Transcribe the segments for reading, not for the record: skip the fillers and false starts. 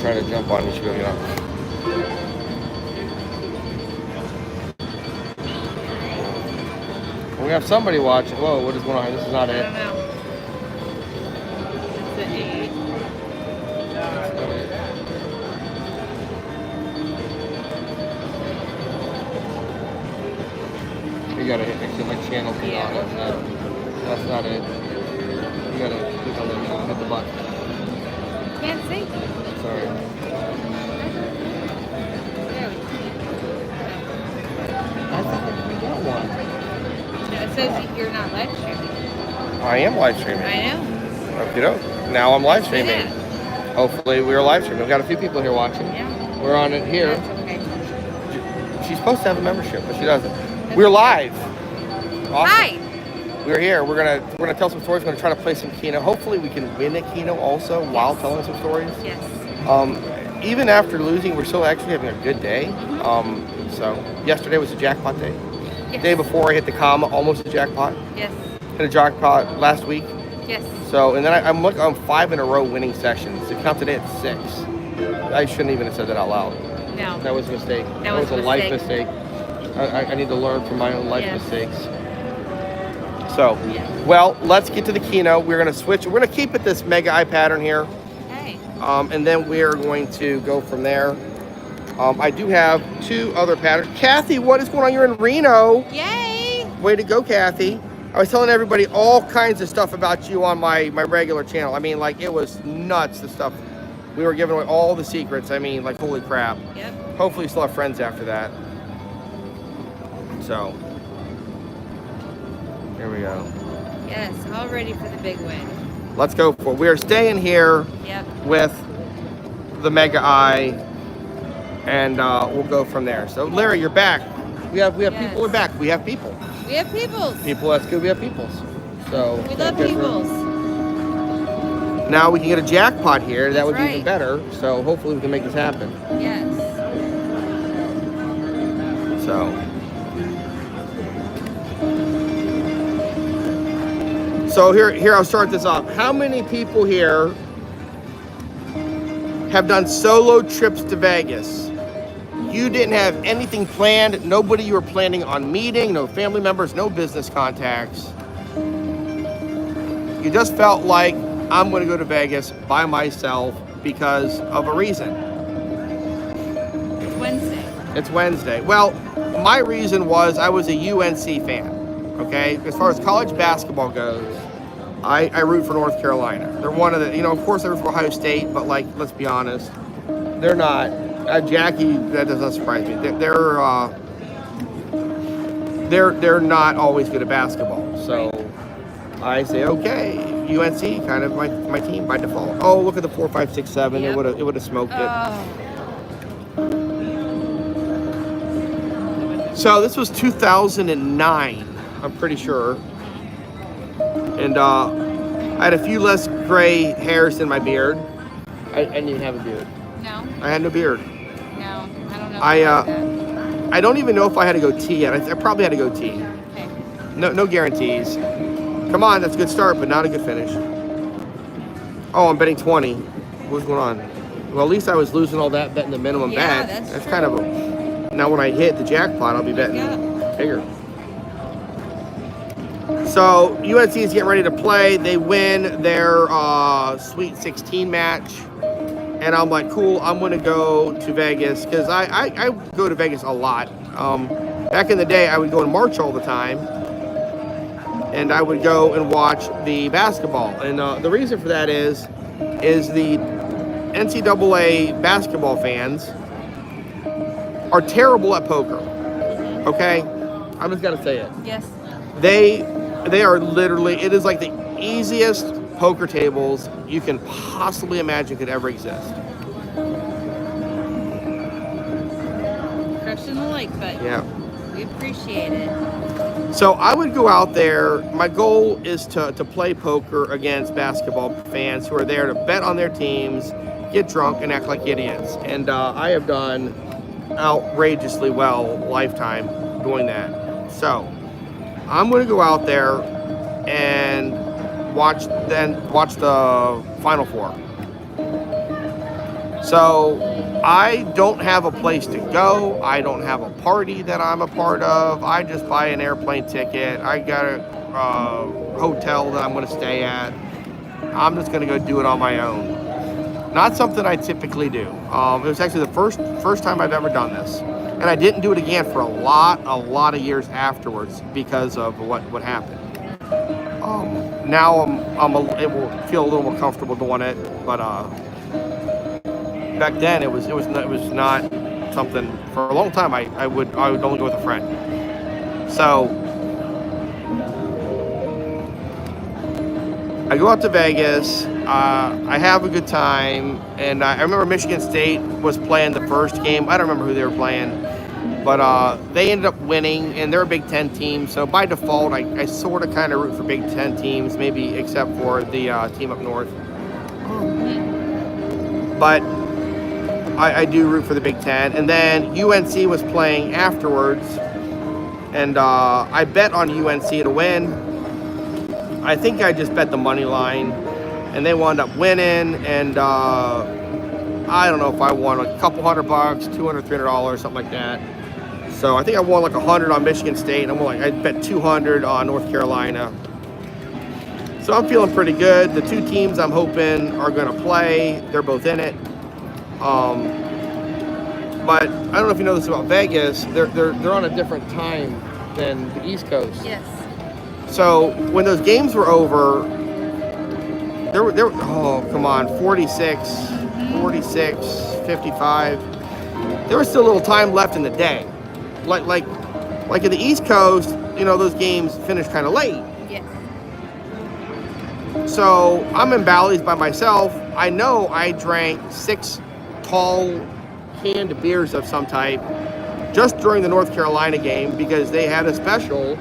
try to jump on. You should be able to get on. We have somebody watching. Whoa, what is going on? This is not it. I don't know. It's an 8. You gotta hit my channel. Yeah. That's not it. You gotta click on hit the button. Can't see. Sorry. There we I thought we got one. go. It says you're not live streaming. I am live streaming. I know. Okay, doke. Now I'm live streaming. Yeah. Hopefully we're live streaming. We've got a few people here watching. Yeah. We're on it here. That's okay. She's supposed to have a membership, but she doesn't. We're live. Awesome. Hi. We're here. We're gonna tell some stories. We're gonna try to play some Keno. Hopefully we can win a Keno also while telling some stories. Yes. Even after losing, we're still actually having a good day. So yesterday was a jackpot day. Yes. Day before I hit the comma, almost a jackpot. Yes. Hit a jackpot last week. Yes. So, and then I'm looking on 5 in a row winning sessions. To count today at 6. I shouldn't even have said that out loud. No. That was a mistake. That was a life mistake. mistake. I need to learn from my own life Yes. mistakes. So, Yeah. well, let's get to the Keno. We're going to switch. We're going to keep it this mega eye pattern here. Hey. And then we are going to go from there. I do have 2 other patterns. Kathy, what is going on? You're in Reno. Yay. Way to go, Kathy. I was telling everybody all kinds of stuff about you on my regular channel. I mean, like, it was nuts, the stuff. We were giving away all the secrets. I mean, like, holy crap. Yep. Hopefully you still have friends after that. So, here we go. Yes. All ready for the big win. Let's go for it. We're staying here Yep. with the Mega Eye, and we'll go from there. So, Larry, you're back. We have Yes. people. We're back. We have people. We have peoples. People, that's good. We have peoples. So We love that's peoples. now we can get a jackpot here. That That's would be even right. better. So hopefully we can make this happen. Yes. So here I'll start this off. How many people here have done solo trips to Vegas? You didn't have anything planned. Nobody you were planning on meeting. No family members. No business contacts. You just felt like, I'm going to go to Vegas by myself because of a reason. It's Wednesday. It's Wednesday. Well, my reason was I was a UNC fan. Okay, as far as college basketball goes, I root for North Carolina. They're one of the, of course I root for Ohio State, but like, let's be honest, they're not. Jackie, that doesn't surprise me. They're not always good at basketball. So I say, okay, UNC, kind of my team by default. Oh, look at the 4, 5, 6, 7. Yep. It would have smoked it. So this was 2009, I'm pretty sure. And I had a few less gray hairs in my beard. I didn't even have a beard. No. I had no beard. No. I don't know. I don't even know if I had a goatee yet. I probably had a goatee. Okay. No guarantees. Come on, that's a good start, but not a good finish. Oh, I'm betting 20. What's going on? Well, at least I was losing all that betting the minimum Yeah, bet. that's kind of a. Now when I hit the jackpot, I'll be betting bigger. So UNC is getting ready to play. They win their Sweet 16 match. And I'm like, cool, I'm going to go to Vegas because I go to Vegas a lot. Back in the day, I would go in March all the time. And I would go and watch the basketball. And the reason for that is the NCAA basketball fans are terrible at poker. Okay? I'm just going to say it. Yes. They are literally, it is like the easiest poker tables you can possibly imagine could ever exist. Crushing the like button. Yeah. We appreciate it. So I would go out there. My goal is to play poker against basketball fans who are there to bet on their teams, get drunk, and act like idiots. And I have done outrageously well lifetime doing that. So I'm going to go out there and watch the Final Four. So I don't have a place to go. I don't have a party that I'm a part of. I just buy an airplane ticket. I got a hotel that I'm going to stay at. I'm just going to go do it on my own. Not something I typically do. It was actually the first time I've ever done this, and I didn't do it again for a lot of years afterwards because of what happened. Now it will feel a little more comfortable doing it, but back then it was not something. For a long time I would only go with a friend. So I go out to Vegas. I have a good time, and I remember Michigan State was playing the first game. I don't remember who they were playing, but they ended up winning, and they're a Big Ten team. So by default, I sort of kind of root for Big Ten teams, maybe except for the team up north. But I do root for the Big Ten. And then UNC was playing afterwards, and I bet on UNC to win. I think I just bet the money line, and they wound up winning, and I don't know if I won like a couple $100, $200, $300, something like that. So I think I won like 100 on Michigan State, and I bet 200 on North Carolina. So I'm feeling pretty good. The two teams I'm hoping are going to play, they're both in it. But I don't know if you know this about Vegas. They're on a different time than the East Coast. Yes. So when those games were over, there were oh come on, 46, 55. There was still a little time left in the day. Like at the East Coast, those games finished kind of late. Yes. So I'm in Bally's by myself. I know I drank 6 tall canned beers of some type just during the North Carolina game because they had a special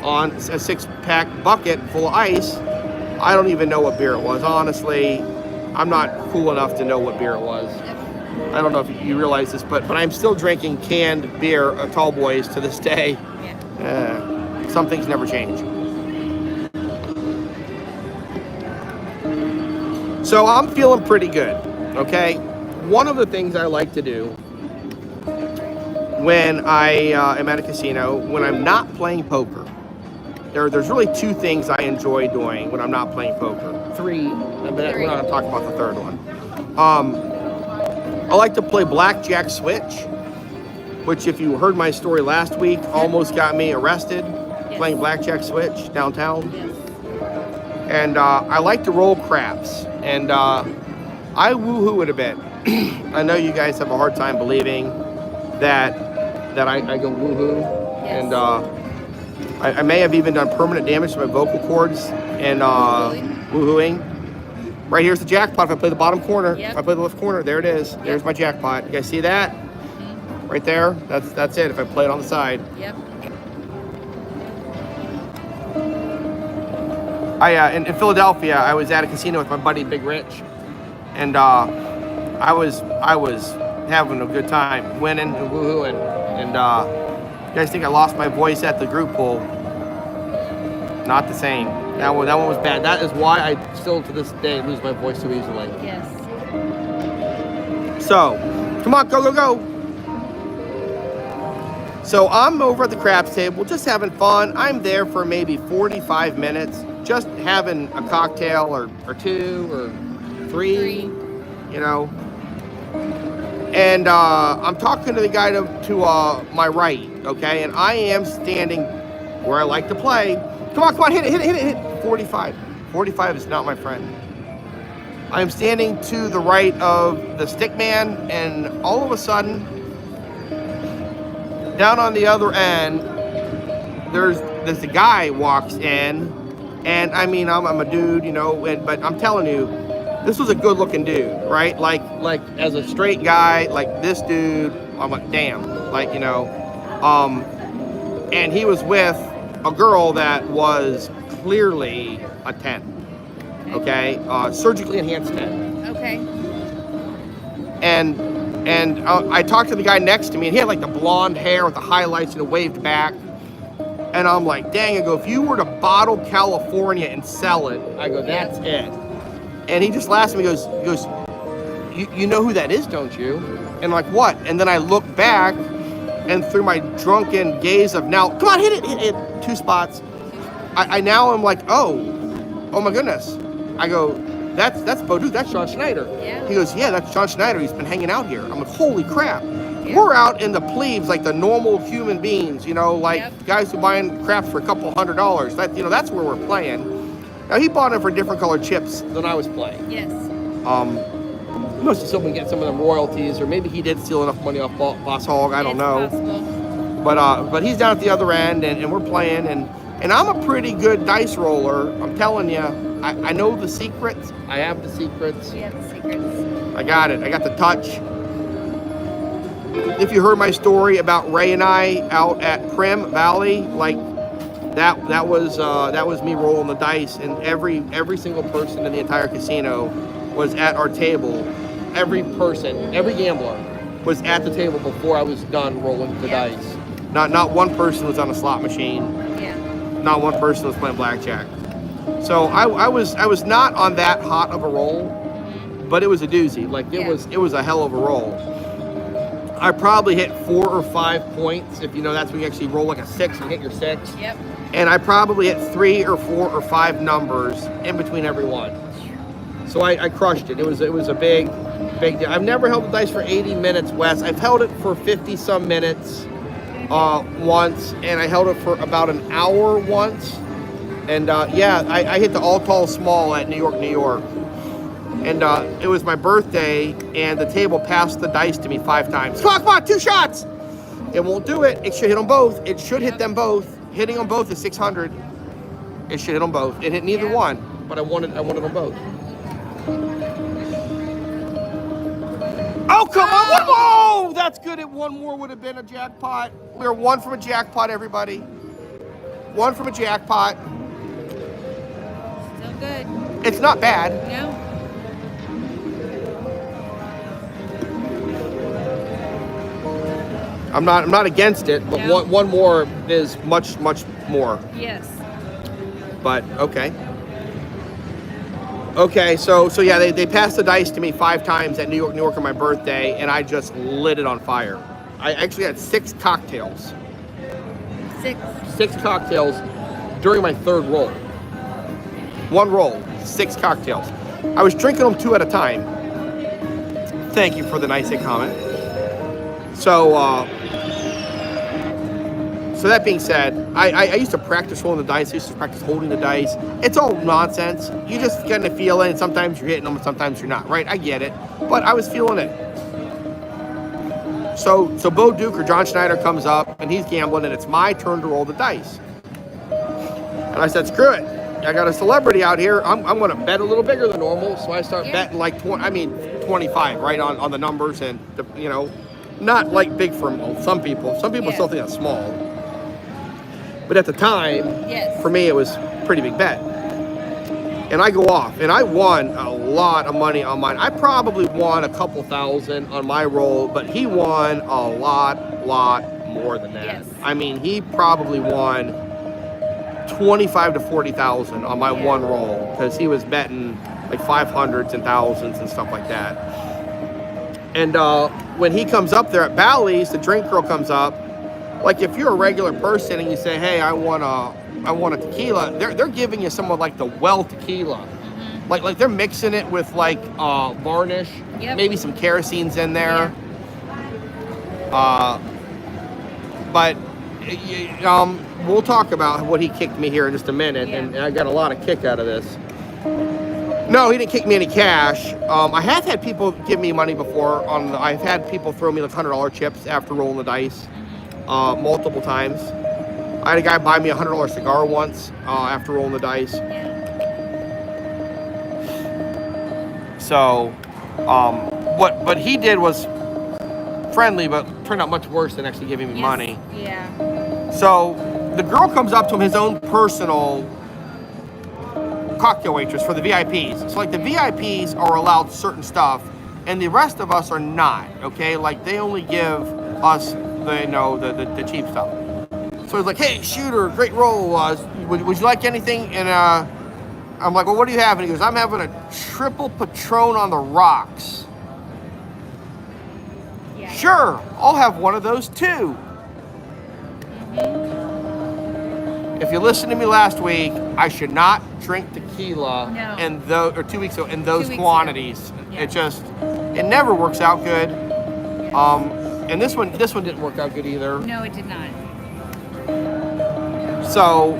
on a 6-pack bucket full of ice. I don't even know what beer it was. Honestly, I'm not cool enough to know what beer it was. I don't know if you realize this, but I'm still drinking canned beer, Tall Boys, to this day. Yeah. Some things never change. So I'm feeling pretty good, okay? One of the things I like to do when I am at a casino, when I'm not playing poker, there's really 2 things I enjoy doing when I'm not playing poker. 3, but we're not going to talk about the third one. I like to play blackjack switch, which if you heard my story last week, almost got me arrested playing blackjack switch downtown. And I like to roll craps, and I woohoo it a bit. I know you guys have a hard time believing that I go woohoo, and I may have even done permanent damage to my vocal cords and woohooing. Right here's the jackpot. If I play the bottom corner, if I play the left corner, there it is. There's my jackpot. You guys see that? Right there. That's it. If I play it on the side. Yep. In Philadelphia, I was at a casino with my buddy Big Rich, and I was having a good time, winning and woohooing. And you guys think I lost my voice at the group pool? Not the same. That one was bad. That is why I still to this day lose my voice so easily. Yes. So, come on, go. So I'm over at the craps table, just having fun. I'm there for maybe 45 minutes, just having a cocktail or 2 or 3. And I'm talking to the guy to my right, okay? And I am standing where I like to play. Come on, hit it. 45. 45 is not my friend. I am standing to the right of the stick man, and all of a sudden, down on the other end, there's a guy walks in, and I mean, I'm a dude, but I'm telling you, this was a good-looking dude, right? Like as a straight guy, like this dude, I'm like, damn, and he was with a girl that was clearly a 10, okay? Surgically enhanced 10. Okay. And I talked to the guy next to me, and he had like the blonde hair with the highlights and waved back. And I'm like, dang, I go, if you were to bottle California and sell it, I go, that's it. And he just laughs at me, he goes, you know who that is, don't you? And like, what? And then I look back, and through my drunken gaze of now, come on, hit it, 2 spots. I now am like, oh my goodness. I go, that's Bo Duke, that's John Schneider. Yeah. He goes, yeah, that's John Schneider. He's been hanging out here. I'm like, holy crap. Yeah. We're out in the plebes, like the normal human beings, you know, like Yep. guys who buying crap for a couple $100. That, you know, that's where we're playing. Now he bought it for different colored chips than I was playing. Yes. He must have still been getting some of them royalties, or maybe he did steal enough money off Boss Hog. I don't know. Possible. But he's down at the other end, and we're playing, and I'm a pretty good dice roller. I'm telling you, I know the secrets. I have the secrets. You have the secrets. I got it. I got the touch. If you heard my story about Ray and I out at Prim Valley, like that was me rolling the dice, and every single person in the entire casino was at our table. Every person, every gambler was at the table before I was done rolling the Yeah. dice. Not one person was on a slot machine. Yeah. Not one person was playing blackjack. So I was not on that hot of a roll, but it was a doozy. Like it was a hell of a roll. I probably hit 4 or 5 points. If you know, that's when you actually roll like a 6 and hit your 6. Yep. And I probably hit 3 or 4 or 5 numbers in between every one. So I crushed it. It was a big deal. I've never held the dice for 80 minutes, Wes. I've held it for 50 some minutes once, and I held it for about an hour once. And yeah, I hit the all tall small at New York. And it was my birthday, and the table passed the dice to me 5 times. Come on, 2 shots! It won't do it. It should hit them both. It should hit them both. Hitting them both is 600. It should hit them both. It hit neither one, but I wanted them both. Oh, come on! Whoa! That's good. It 1 more would have been a jackpot. We're 1 from a jackpot, everybody. 1 from a jackpot. Still good. It's not bad. No. I'm not against it, but No. one more is much more. Yes. But okay. Okay, so yeah, they passed the dice to me 5 times at New York on my birthday, and I just lit it on fire. I actually had 6 cocktails. 6. 6 cocktails during my 3rd roll. 1 roll, 6 cocktails. I was drinking them 2 at a time. Thank you for the nice comment. So that being said, I used to practice rolling the dice. I used to practice holding the dice. It's all nonsense. You just kind of feel it, and sometimes you're hitting them, and sometimes you're not, right? I get it, but I was feeling it. So Bo Duke or John Schneider comes up, and he's gambling, and it's my turn to roll the dice. And I said, screw it. I got a celebrity out here. I'm going to bet a little bigger than normal, so I start betting like 25, right, on the numbers, and, you know, not like big for some people. Some people still think that's small. But at the time, for me, it was a pretty big bet. And I go off, and I won a lot of money on mine. I probably won a couple thousand on my roll, but he won a lot more than that. Yes. I mean, he probably won 25 to 40,000 on my one roll, because he was betting like 500s and thousands and stuff like that. And when he comes up there at Bally's, the drink girl comes up. Like, if you're a regular person and you say, hey, I want a tequila, they're giving you some of like the well tequila. Mm-hmm. Like they're mixing it with like varnish, maybe some kerosene's in there. But we'll talk about what he kicked me here in just a minute, and I got a lot of kick out of this. No, he didn't kick me any cash. I have had people give me money before. I've had people throw me like $100 chips after rolling the dice. Multiple times. I had a guy buy me a $100 cigar once after rolling the dice. So, what he did was friendly, but turned out much worse than actually giving me money. Yeah. So the girl comes up to him, his own personal cocktail waitress for the VIPs. So like the VIPs are allowed certain stuff, and the rest of us are not. Okay, like they only give us the cheap stuff. So he's like, hey, shooter, great roll. Would you like anything? And I'm like, well, what do you have? And he goes, I'm having a triple Patron on the rocks. Yeah. Sure, I'll have one of those too. If you listened to me last week, I should not drink tequila No. in those, or 2 weeks ago, in those 2 weeks quantities. ago. Yeah. It never works out good. Yes. And this one didn't work out good either. No, it did not. So,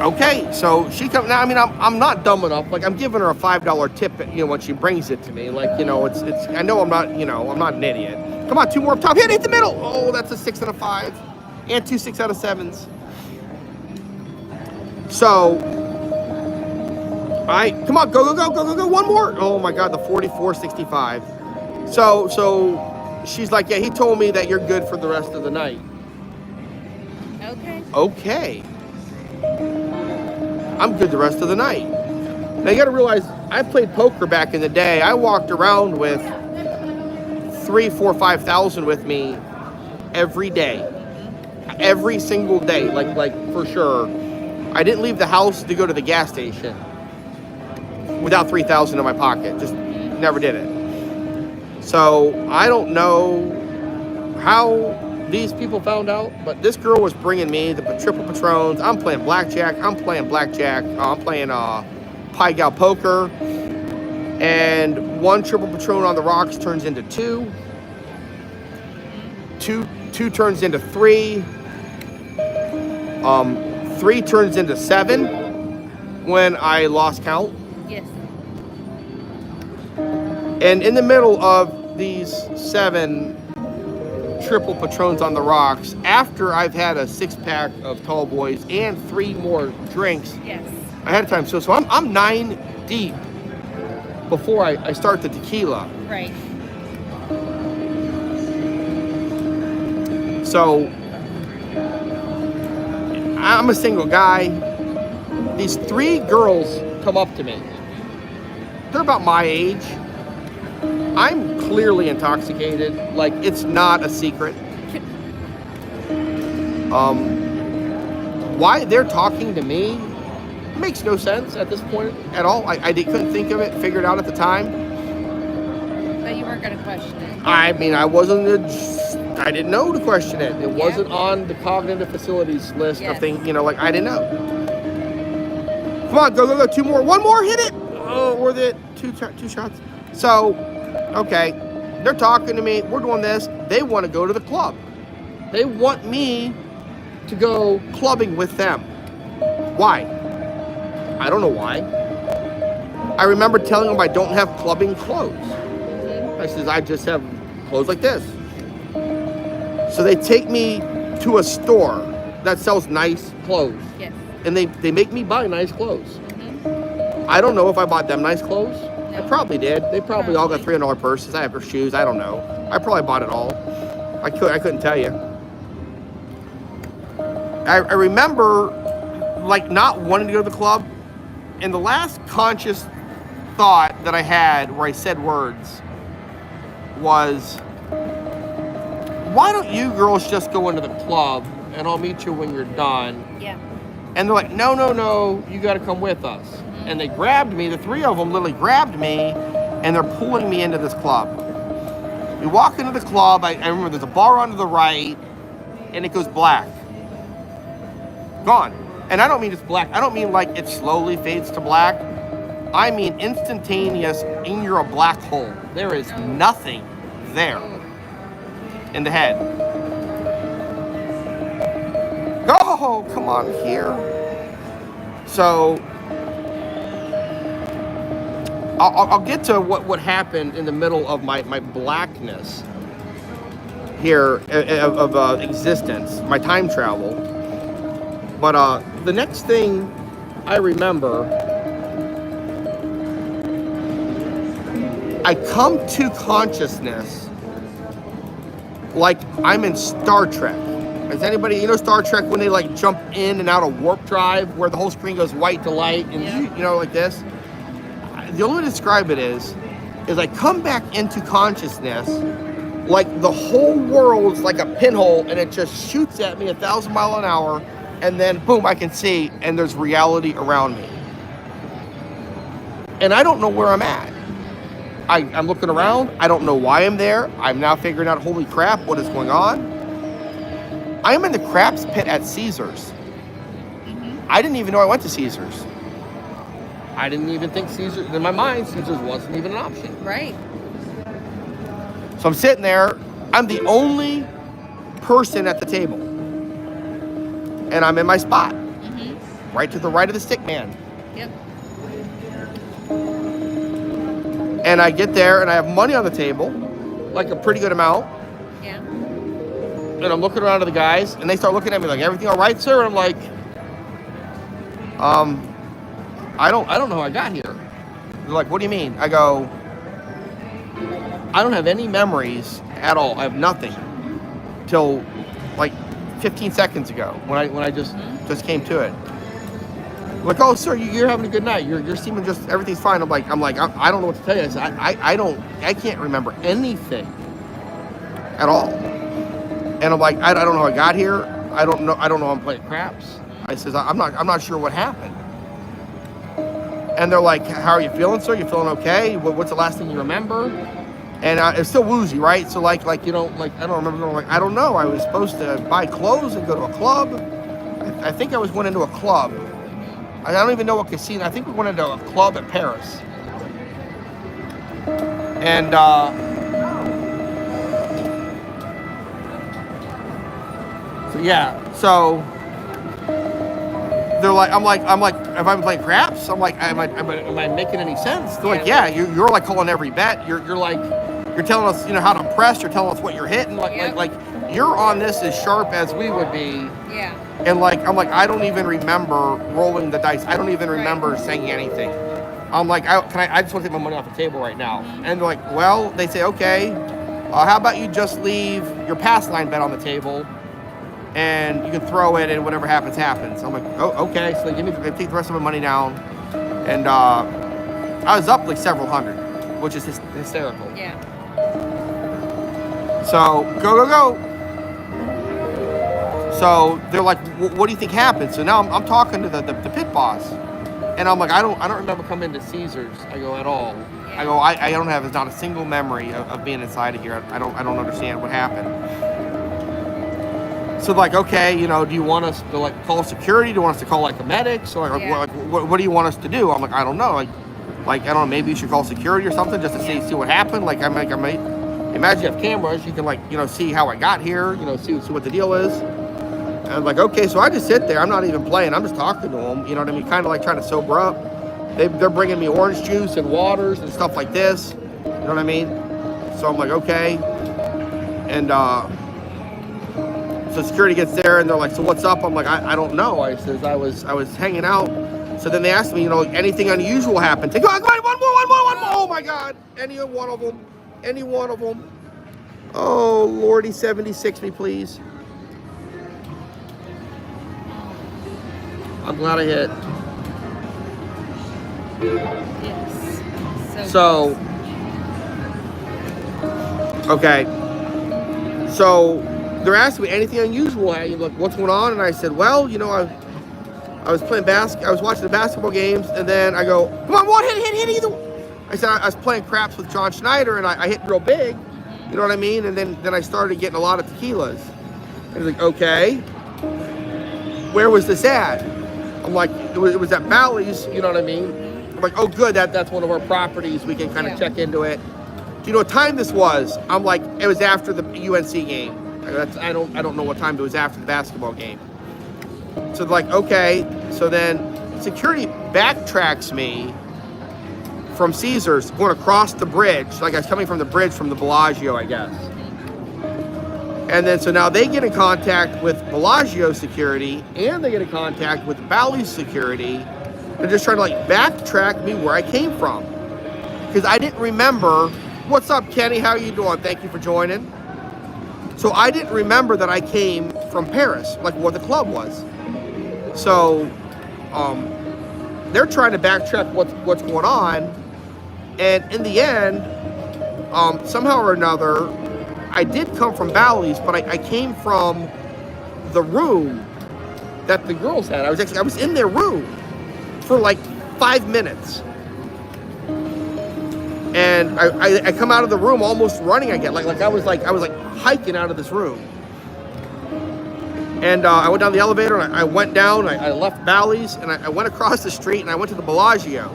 okay, so she comes now. I mean, I'm not dumb enough. Like, I'm giving her a $5 tip, when she brings it to me. Like, it's. I know I'm not an idiot. Come on, 2 more up top. Hit the middle. Oh, that's a 6 and a 5, and 2 6 out of 7s. So, come on, go. One more. Oh my God, the 44-65. So she's like, yeah, he told me that you're good for the rest of the night. Okay. I'm good the rest of the night. Now you got to realize, I played poker back in the day. I walked around with 3, 4, 5,000 with me every day, every single day, like for sure. I didn't leave the house to go to the gas station without 3,000 in my pocket. Just never did it. So I don't know how these people found out, but this girl was bringing me the triple patrons. I'm playing blackjack. I'm playing Pai Gow poker. And 1 triple patron on the rocks turns into 2. 2 turns into 3. 3 turns into 7 when I lost count. Yes. And in the middle of these 7 triple patrons on the rocks, after I've had a 6-pack of tall boys and 3 more drinks Yes. ahead of time. So I'm 9 deep before I start the tequila. Right. So I'm a single guy. These 3 girls come up to me. They're about my age. I'm clearly intoxicated. Like, it's not a secret. Why they're talking to me makes no sense at this point at all. I couldn't think of it, figured out at the time. But you weren't going to question it. I mean, I didn't know to question it. It wasn't on the cognitive facilities list of things, I didn't know. Come on, go, 2 more. 1 more, hit it. Oh, worth it. 2 shots. So, okay, they're talking to me. We're doing this. They want to go to the club. They want me to go clubbing with them. Why? I don't know why. I remember telling them I don't have clubbing clothes. I says, I just have clothes like this. So they take me to a store that sells nice clothes. Yes. And they make me buy nice clothes. I don't know if I bought them nice clothes. No. I probably did. They probably all got $300 purses. I have their shoes. I don't know. I probably bought it all. I couldn't tell you. I remember, like, not wanting to go to the club. And the last conscious thought that I had where I said words was, why don't you girls just go into the club and I'll meet you when you're done? Yeah. And they're like, no, you got to come with us. And they grabbed me. The 3 of them literally grabbed me, and they're pulling me into this club. We walk into the club. I remember there's a bar on to the right, and it goes black. Gone. And I don't mean it's black. I don't mean like it slowly fades to black. I mean instantaneous, and you're a black hole. There is nothing there in the head. Oh, come on here. So I'll get to what happened in the middle of my blackness here of existence, my time travel. But the next thing I remember, I come to consciousness like I'm in Star Trek. Is anybody, Star Trek when they like jump in and out of warp drive where the whole screen goes white to light and like this? The only way to describe it is I come back into consciousness like the whole world's like a pinhole and it just shoots at me 1,000 miles an hour and then boom, I can see and there's reality around me. And I don't know where I'm at. I'm looking around. I don't know why I'm there. I'm now figuring out, holy crap, what is going on? I am in the craps pit at Caesars. I didn't even know I went to Caesars. I didn't even think Caesars, in my mind, Caesars wasn't even an option. Right. So I'm sitting there. I'm the only person at the table. And I'm in my spot. Right to the right of the stick man. Yep. And I get there and I have money on the table, like a pretty good amount. Yeah. And I'm looking around to the guys and they start looking at me like, everything all right, sir? And I'm like, I don't know how I got here. They're like, what do you mean? I go, I don't have any memories at all. I have nothing till like 15 seconds ago when I just came to it. Like, oh, sir, you're having a good night. You're seeming just, everything's fine. I'm like, I don't know what to tell you. I said, I can't remember anything at all. And I'm like, I don't know how I got here. I don't know I'm playing craps. I says, I'm not sure what happened. And they're like, how are you feeling, sir? You feeling okay? What's the last thing you remember? And it's still woozy, right? So like I don't remember. Like, I don't know. I was supposed to buy clothes and go to a club. I think I was going into a club. I don't even know what casino. I think we went into a club at Paris. And so they're like, I'm like, if I'm playing craps, I'm like, am I making any sense? They're like, yeah, you're like calling every bet. You're like, you're telling us, how to press. You're telling us what you're hitting. Like you're on this as sharp as we would be. Yeah. And like, I'm like, I don't even remember rolling the dice. I don't even remember saying anything. I'm like, I just want to take my money off the table right now. And they're like, well, they say, okay, how about you just leave your pass line bet on the table and you can throw it and whatever happens, happens. I'm like, oh, okay. So they take the rest of my money down. And I was up like several hundred, which is hysterical. Yeah. So go. So they're like, what do you think happened? So now I'm talking to the pit boss. And I'm like, I don't remember coming to Caesars. I go, at all. I go, I don't have, there's not a single memory of being inside of here. I don't understand what happened. So like, okay, do you want us to like call security? Do you want us to call like the medics? So like, what do you want us to do? I'm like, I don't know. Like I don't know. Maybe you should call security or something just to see what happened. Like I might imagine you have cameras. You can like see how I got here. See what the deal is. And I'm like, okay. So I just sit there. I'm not even playing. I'm just talking to them. You know what I mean? Kind of like trying to sober up. They're bringing me orange juice and waters and stuff like this. You know what I mean? So I'm like, okay. And so security gets there and they're like, so what's up? I'm like, I don't know. I says, I was hanging out. So then they asked me, anything unusual happened? Come on, one more. Oh my God. Any one of them. Oh, Lordy, 76 me, please. I'm glad I hit. Yes. So okay. So they're asking me anything unusual. Like, what's going on? And I said, well, I was playing I was watching the basketball games, and then I go, come on, one hit either. I said I was playing craps with John Schneider, and I hit real big. You know what I mean? And then I started getting a lot of tequilas. And he's like, okay, where was this at? I'm like, it was at Bally's. You know what I mean? I'm like, oh, good, that's one of our properties. We can kind of check into it. Do you know what time this was? I'm like, it was after the UNC game. I don't know what time it was after the basketball game. So they're like, okay. So then security backtracks me from Caesars going across the bridge. Like I was coming from the bridge from the Bellagio, I guess. And then so now they get in contact with Bellagio security and they get in contact with Bally's security. They're just trying to like backtrack me where I came from. Because I didn't remember. What's up, Kenny? How are you doing? Thank you for joining. So I didn't remember that I came from Paris, like what the club was. So they're trying to backtrack what's going on. And in the end, somehow or another, I did come from Bally's, but I came from the room that the girls had. I was in their room for like 5 minutes. And I come out of the room almost running again, like I was like hiking out of this room. And I went down the elevator, and I went down. I left Bally's, and I went across the street, and I went to the Bellagio.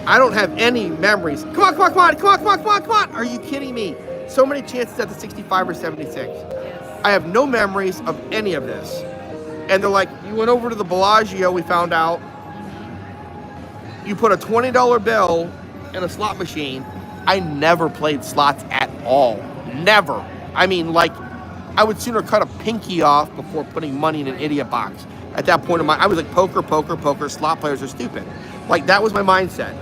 I don't have any memories. Come on, come on, come on, come on, come on, come on, come on. Are you kidding me? So many chances at the 65 or 76. Yes. I have no memories of any of this. And they're like, you went over to the Bellagio, we found out. You put a $20 bill in a slot machine. I never played slots at all. Never. I mean, like, I would sooner cut a pinky off before putting money in an idiot box. At that point in my, I was like, poker, poker, poker, slot players are stupid. Like, that was my mindset.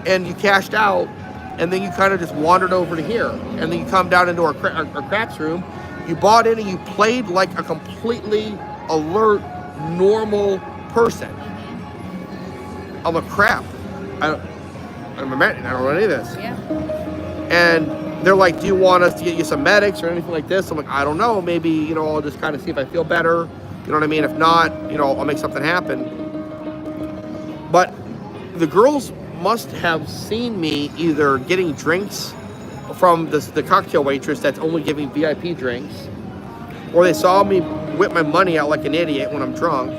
And you cashed out, and then you kind of just wandered over to here. And then you come down into our craps room. You bought in and you played like a completely alert, normal person. I'm like, crap. I'm a medic. I don't know any of this. Yeah. And they're like, do you want us to get you some medics or anything like this? I'm like, I don't know. Maybe, you know, I'll just kind of see if I feel better. You know what I mean? If not, you know, I'll make something happen. But the girls must have seen me either getting drinks from the cocktail waitress that's only giving VIP drinks, or they saw me whip my money out like an idiot when I'm drunk.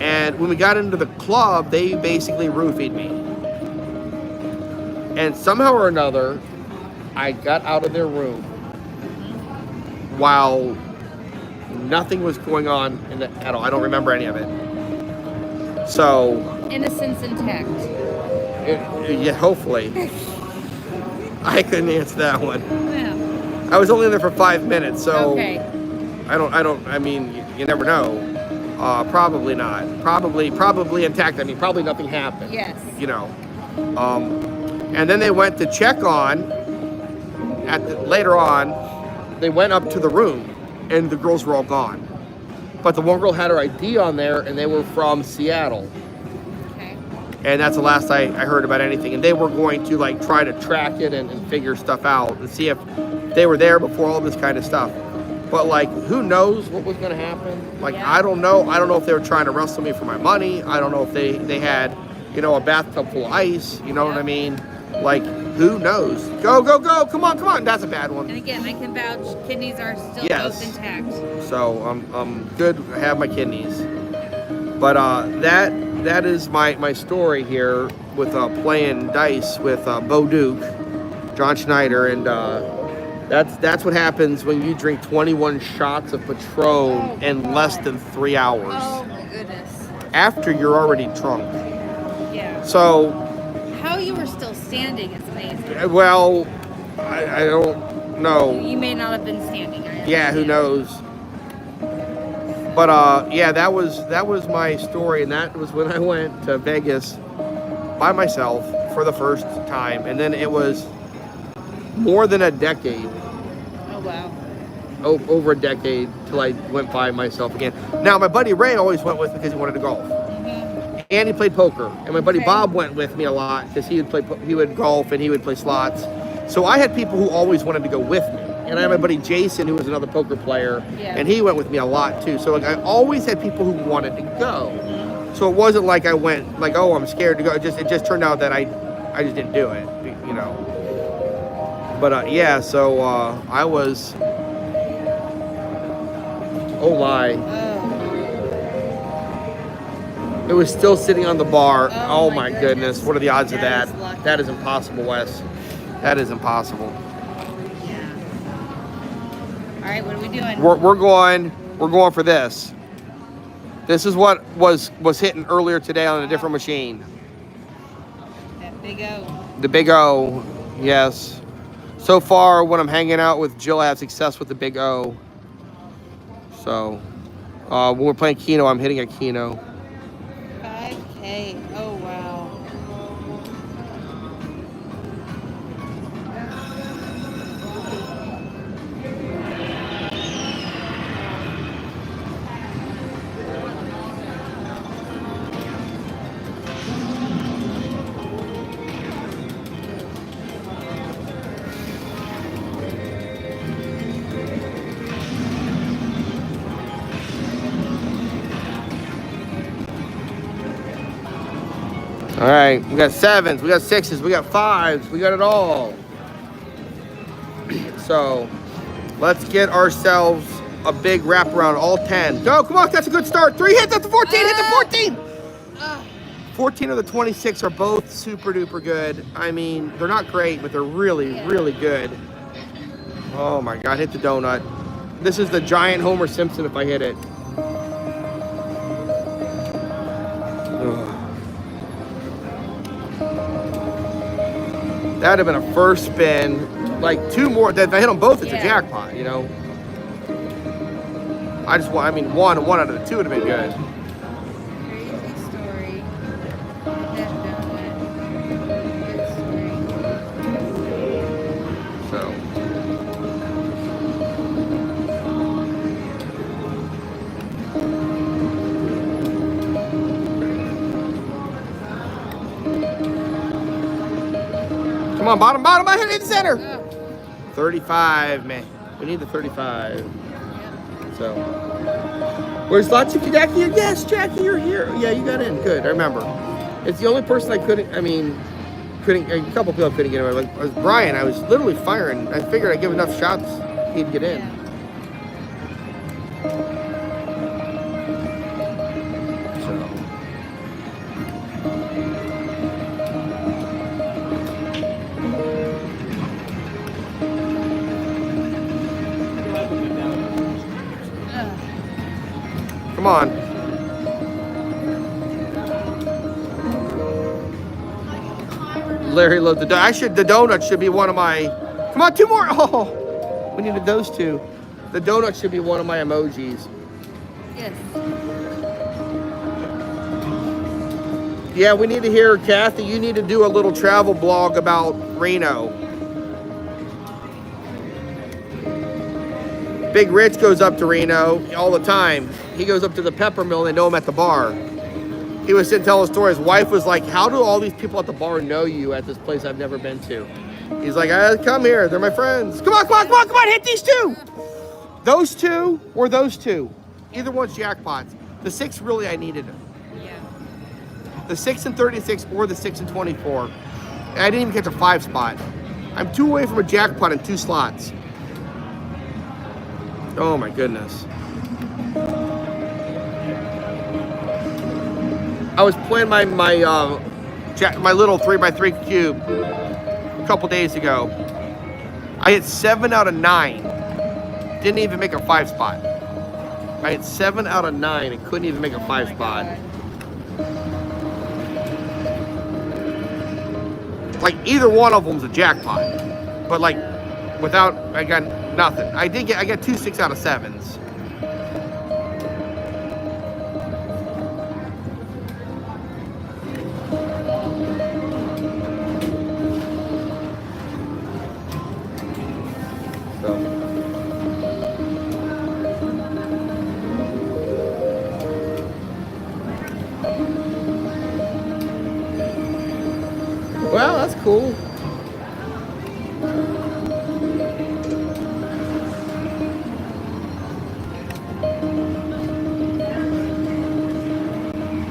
And when we got into the club, they basically roofied me. And somehow or another, I got out of their room while nothing was going on at all. I don't remember any of it. So, Innocence intact. yeah, hopefully. I couldn't answer that one. Yeah. I was only in there for 5 minutes, so Okay. I mean, you never know. Probably not. Probably intact. I mean, probably nothing happened. Yes. You know. And then they went to check on, later on, they went up to the room, and the girls were all gone. But the one girl had her ID on there, and they were from Seattle. Okay. And that's the last I heard about anything. And they were going to like try to track it and figure stuff out and see if they were there before all this kind of stuff. But like, who knows what was going to happen? Like, Yeah. I don't know. I don't know if they were trying to wrestle me for my money. I don't know if they had, you know, a bathtub full of ice. You know what I mean? Like, who knows? Go, go, go. Come on, come on. That's a bad one. And again, I can vouch, kidneys are still Yes. both intact. So I'm good to have my kidneys. But that is my story here with playing dice with Bo Duke, John Schneider, and that's what happens when you drink 21 shots of Patron in less than 3 hours Oh my goodness. after you're already drunk. Yeah. So, How you were still standing is amazing. well, I don't know. You may not have been standing. I Yeah, who understand. knows? But yeah, that was my story, and that was when I went to Vegas by myself for the first time, and then it was more than a decade, Oh wow. over a decade, till I went by myself again. Now my buddy Ray always went with me because he wanted to golf, and he played poker, and my buddy Okay. Bob went with me a lot because he would golf and he would play slots. So I had people who always wanted to go with me. And I had my buddy Jason, who was another poker player, Yeah. and he went with me a lot too. So like, I always had people who wanted to go. So it wasn't like I went like, oh, I'm scared to go. It just turned out that I just didn't do it, you know. But yeah, so I was, oh my, it was still sitting on the bar. Oh Oh, my my goodness, what are the odds of That that? is lucky. That is impossible, Wes. That is impossible. Yeah. All right, what are we doing? We're going for this. This is what was hitting earlier today on a different machine. That big O. The Big O, yes. So far, when I'm hanging out with Jill, I have success with the Big O. So, when we're playing Keno, I'm hitting a Keno. 5K. Oh wow. All right, we got 7s, we got 6s, we got 5s, we got it all. So let's get ourselves a big wraparound, all 10. Go, come on, that's a good start. 3 hits, that's a 14, hit the 14. 14 of the 26 are both super duper good. I mean, they're not great, but they're really, really good. Oh my God, hit the donut. This is the giant Homer Simpson if I hit it. Ugh. That'd have been a first spin. Like 2 more, if I hit them both, it's a jackpot, you know? I mean, one out of the 2 would have been good. Crazy story. That donut. Good story. So. Come on, bottom, I hit it in center. 35, man. We need the 35. So, where's lots of Jackie? Yes, Jackie, you're here. Yeah, you got in. Good, I remember. It's the only person I couldn't, a couple people couldn't get in. Like, it was Brian. I was literally firing. I figured I'd give enough shots, he'd get in. Come on. Larry loves the donut. The donut should be one of my. Come on, 2 more. Oh, we needed those 2. The donut should be one of my emojis. Yes. Yeah, we need to hear, Kathy, you need to do a little travel blog about Reno. Big Rich goes up to Reno all the time. He goes up to the pepper mill and they know him at the bar. He was sitting telling a story. His wife was like, how do all these people at the bar know you at this place I've never been to? He's like, come here. They're my friends. Come on, hit these 2. Those 2 or those 2. Either one's jackpots. The 6 really I needed them. Yeah. The 6 and 36 or the 6 and 24. And I didn't even catch a 5 spot. I'm 2 away from a jackpot in 2 slots. Oh my goodness. I was playing my little 3x3 cube a couple days ago. I hit 7 out of 9. Didn't even make a 5 spot. I hit 7 out of 9 and couldn't even make a 5 spot. Like either one of them's a jackpot, but like without, I got nothing. I got 2 6 out of 7s. Well, that's cool.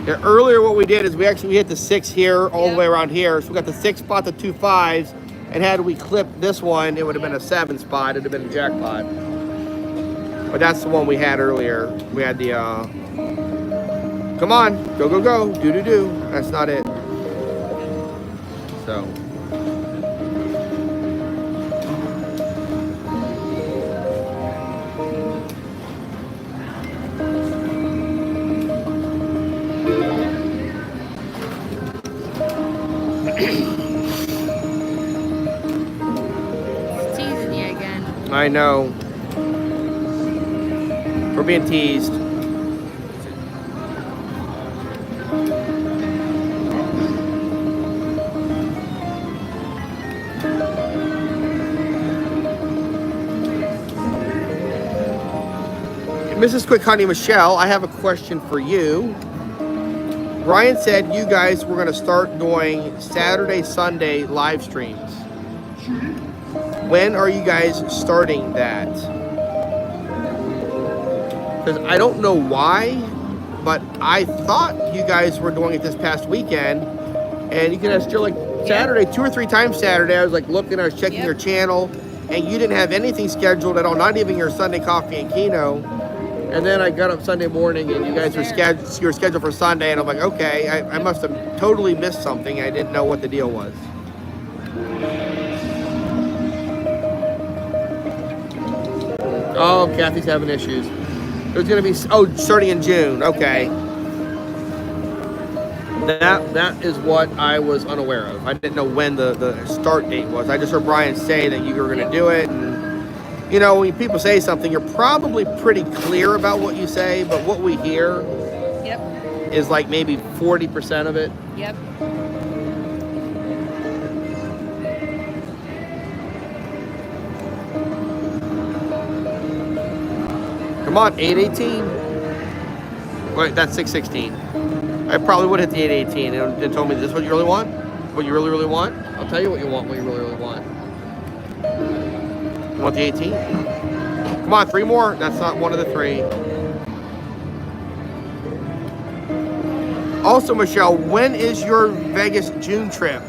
Yeah, earlier what we did is we hit the 6 here all the way around here. So we got the 6 spot, the 2 5s, and had we clipped this one, it would have been a 7 spot. It'd have been a jackpot. But that's the one we had earlier. We had the come on, go, do. That's not it. So. It's teasing you again. I know. We're being teased. Mrs. Quick Honey Michelle, I have a question for you. Brian said you guys were going to start doing Saturday, Sunday live streams. When are you guys starting that? Because I don't know why, but I thought you guys were doing it this past weekend, And you can ask Jill, like, Saturday, 2 or 3 times Saturday, I was like looking, I was checking your channel, and you didn't have anything scheduled at all, not even your Sunday coffee and keno. And then I got up Sunday morning, and you guys were scheduled for Sunday, and I'm like, okay, I must have totally missed something. I didn't know what the deal was. Oh, Kathy's having issues. There's gonna be, starting in June. Okay. That is what I was unaware of. I didn't know when the start date was. I just heard Brian say that you were gonna do it, and you know, when people say something, you're probably pretty clear about what you say, but what we hear is like maybe 40% of it. Yep. Come on, 818. Wait, that's 616. I probably would hit the 818 and told me, this is what you really want? What you really, really want? I'll tell you what you want, what you really, really want. You want the 18? Come on, 3 more. That's not one of the 3. Also, Michelle, when is your Vegas June trip?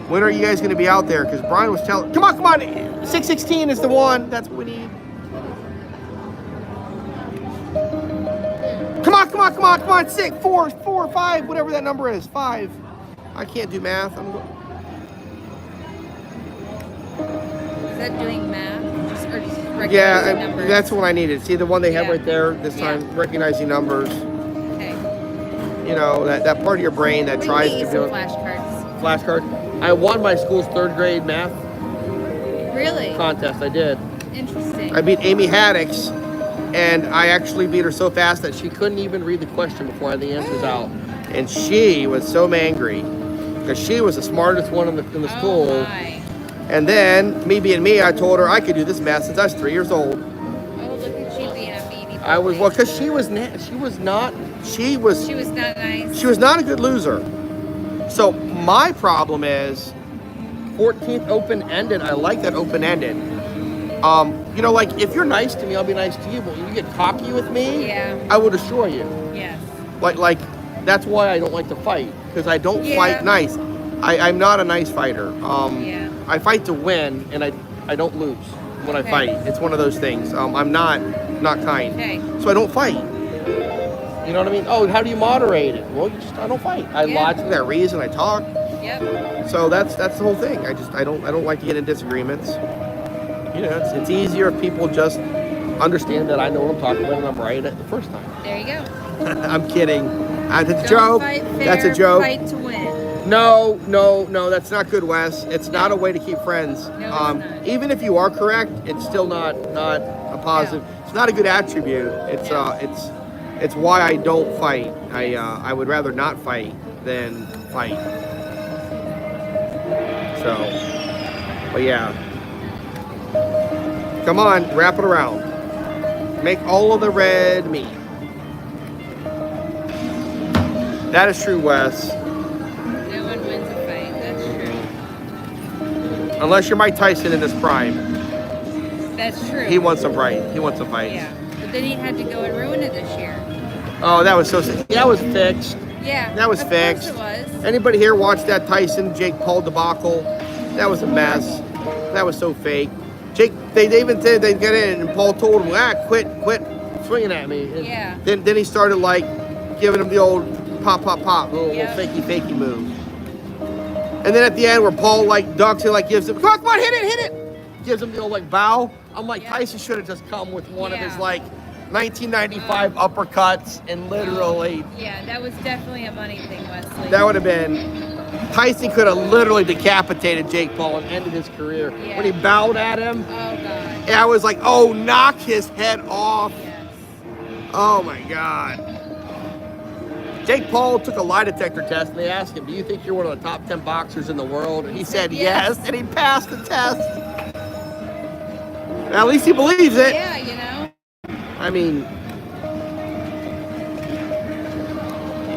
When are you guys going to be out there? Because Brian was telling... Come on, come on. 616 is the one. That's what we need. Come on, come on, come on, come on. 6, 4, 5, whatever that number is. 5. I can't do math. Is that doing math? Or just recognizing numbers? That's what I needed. See the one they have right there this time, recognizing numbers. Okay. You know, that part of your brain that tries to do it. Flashcards. Flashcard. I won my school's 3rd grade math Really? contest. I did. Interesting. I beat Amy Haddix, and I actually beat her so fast that she couldn't even read the question before I had the answers out. And she was so angry because she was the smartest one in the school. My. And then, me being me, I told her I could do this math since I was 3 years old. Oh, look at you being a meanie. I was, well, because she was not nice. She was not a good loser. So my problem is 14th open-ended. I like that open-ended. You know, like, if you're nice to me, I'll be nice to you. But when you get cocky with me, I will destroy you. Yes. Like that's why I don't like to fight, because I don't fight nice. I'm not a nice fighter. I fight to win, and I don't lose when I fight. It's one of those things. I'm not kind, so I don't fight. You know what I mean? Oh, how do you moderate it? Well, I don't fight. I logically, I reason, I talk. Yep. So that's the whole thing. I don't like to get in disagreements. You know, it's easier if people just understand that I know what I'm talking about and I'm right at the first time. There you go. I'm kidding. That's a Don't joke. Fight fair, That's a joke. Fight to win. No, that's not good, Wes. It's not a way to keep friends. No, it's not. Even if you are correct, it's still not a positive. No. It's not a good attribute. It's why I don't fight. I would rather not fight than fight. So, but yeah. Come on, wrap it around. Make all of the red meat. That is true, Wes. No one wins a fight. That's true. Unless you're Mike Tyson in his prime. That's true. He wants some fights. Yeah, but then he had to go and ruin it this year. Oh, that was fixed. Yeah. That was fixed. Of course it was. Anybody here watch that Tyson Jake Paul debacle? That was a mess. That was so fake. Jake, they even said they'd get in, and Paul told him, quit swinging at me. And then he started like giving him the old pop, little fakey move. And then at the end, where Paul like ducks it, like gives him, come on, hit it, gives him the old like bow. I'm like, Tyson should have just come with one of his like 1995 uppercuts and literally. Yeah, that was definitely a money thing, Wesley. That would have been. Tyson could have literally decapitated Jake Paul and ended his career. Yeah. When he bowed at him, oh god. I was like, oh, knock his head off. Yes. Oh my God. Jake Paul took a lie detector test, and they asked him, do you think you're one of the top 10 boxers in the world? And he said yes, and he passed the test. At least he believes it. Yeah, you know. I mean,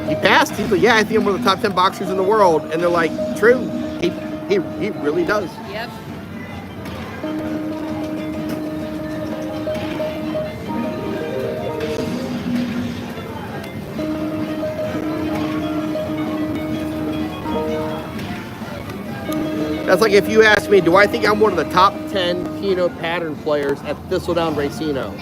he passed. He's like, yeah, I think I'm one of the top 10 boxers in the world. And they're like, true. He really does. Yep. That's like if you ask me, do I think I'm one of the top 10 Keno pattern players at Thistledown Racino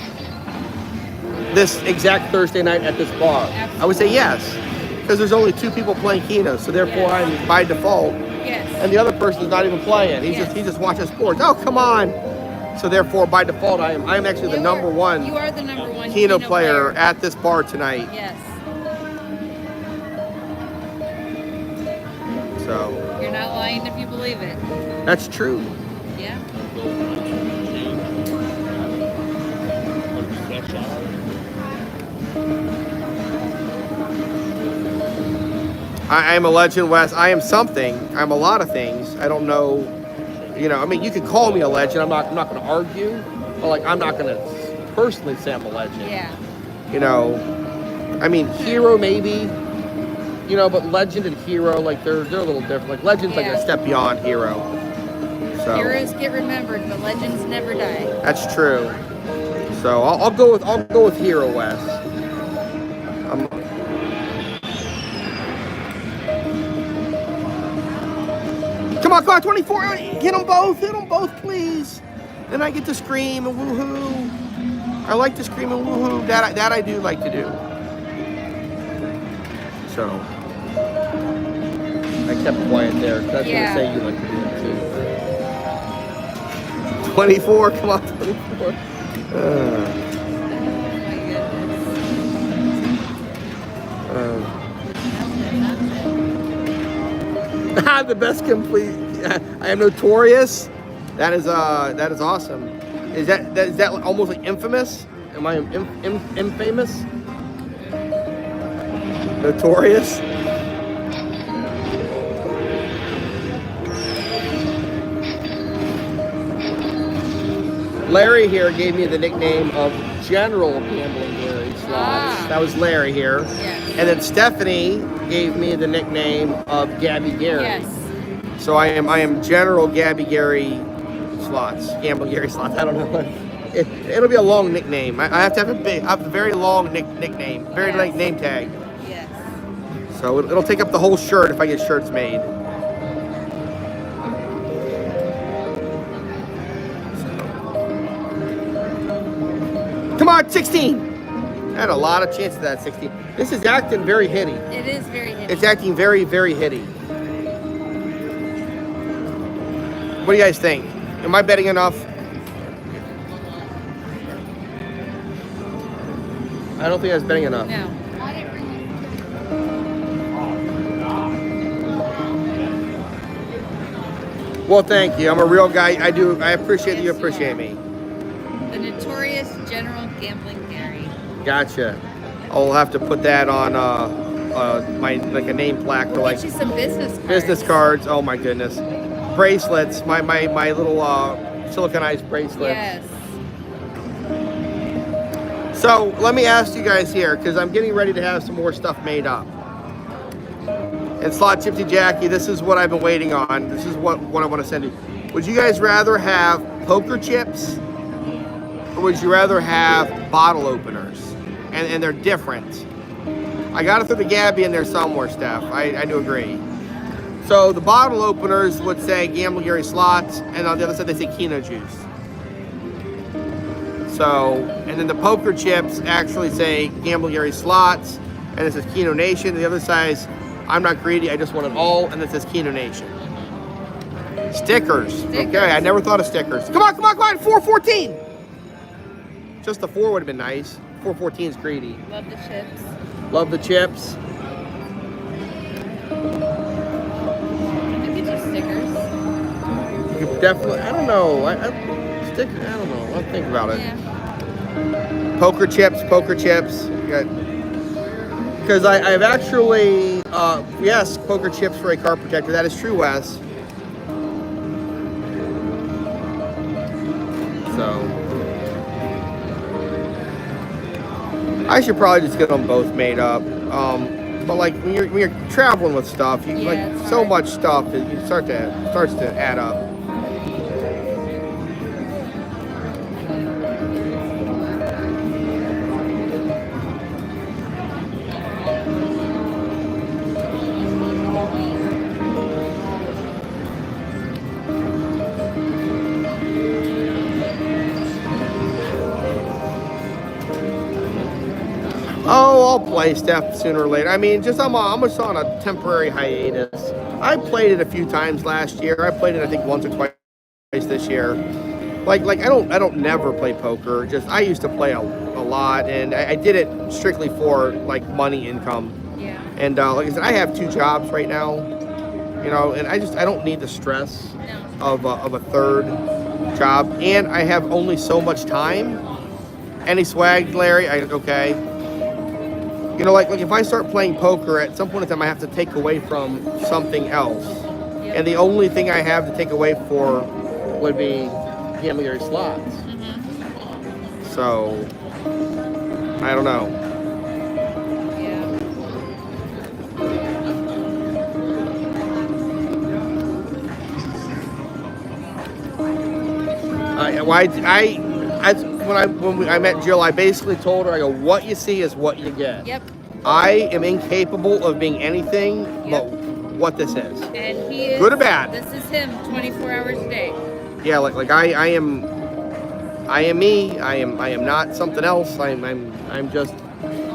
this exact Thursday night at this bar? I would say yes, because there's only 2 people playing Keno, so therefore I'm by default. Yes. And the other person's not even playing. He's just watching sports. Oh, come on. So therefore, by default, I am actually the number one. You are the number one Keno player at this bar tonight. Yes. So. You're not lying if you believe it. That's true. Yeah. I am a legend, Wes. I am something. I'm a lot of things. I don't know. You know, I mean, you could call me a legend. I'm not going to argue. But like, I'm not going to personally say I'm a legend. Yeah. You know, I mean, hero maybe. You know, but legend and hero, like they're a little different. Like legend's like a step beyond hero. So heroes get remembered, but legends never die. That's true. So I'll go with hero, Wes. Come on, 24. Hit them both, please. Then I get to scream and woohoo. I like to scream and woohoo. That I do like to do. So I kept quiet there. That's what I say you like to do it too. 24, come on, 24. Oh my goodness. The best complete. I am notorious. That is awesome. Is that almost like infamous? Am I infamous? Notorious. Larry here gave me the nickname of General Gambling Gary Slots. That was Larry here. Yes. And then Stephanie gave me the nickname of Gabby Gary. Yes. So I am General Gabby Gary Slots. Gambling Gary Slots. I don't know. It'll be a long nickname. I have to have a very long nickname. Very like name tag. Yes. So it'll take up the whole shirt if I get shirts made. Come on, 16. I had a lot of chances of that 16. This is acting very hitty. It is very hitty. It's acting very, very hitty. What do you guys think? Am I betting enough? I don't think I was betting enough. No. Well, thank you. I'm a real guy. I appreciate that you appreciate me. The notorious General Gambling Gary. Gotcha. I'll have to put that on my like a name plaque for like Get you some business cards. business cards. Oh my goodness. Bracelets. My little siliconized bracelets. Yes. So let me ask you guys here, because I'm getting ready to have some more stuff made up. And Slot Gypsy Jackie, this is what I've been waiting on. This is what I want to send you. Would you guys rather have poker chips, or would you rather have bottle openers? And they're different. I got to throw the Gabby in there somewhere, Steph. I do agree. So the bottle openers would say Gamble Gary Slots, and on the other side they say Keno Juice. So, and then the poker chips actually say Gamble Gary Slots, and it says Keno Nation. The other side is I'm not greedy, I just want it all, and it says Keno Nation. Stickers. Okay, I never thought of stickers. Come on, 414. Just the 4 would have been nice. 414 is greedy. Love the chips. Love the chips. I could do stickers. You could definitely, I don't know. I don't know. I'll think about it. Yeah. Poker chips. Because I've actually, yes, poker chips for a car protector. That is true, Wes. So, I should probably just get them both made up. But like when you're traveling with stuff, you like so hard. much stuff that you starts to add up. Oh, I'll play Steph sooner or later. I mean, just I'm just on a temporary hiatus. I played it a few times last year. I played it I think once or twice this year. Like I don't never play poker. Just I used to play a lot, and I did it strictly for like money income. Yeah. And like I said, I have 2 jobs right now. You know, and I don't need the stress of a third job, and I have only so much time. Any swag, Larry? Okay. You know, like if I start playing poker, at some point in time, I have to take away from something else, and the only thing I have to take away for would be gambling slots. So I don't know. When I met Jill, I basically told her, I go, what you see is what you get. Yep. I am incapable of being anything but what this is. And he is good or bad. This is him 24 hours a day. Yeah, like I am me. I am not something else. I'm just.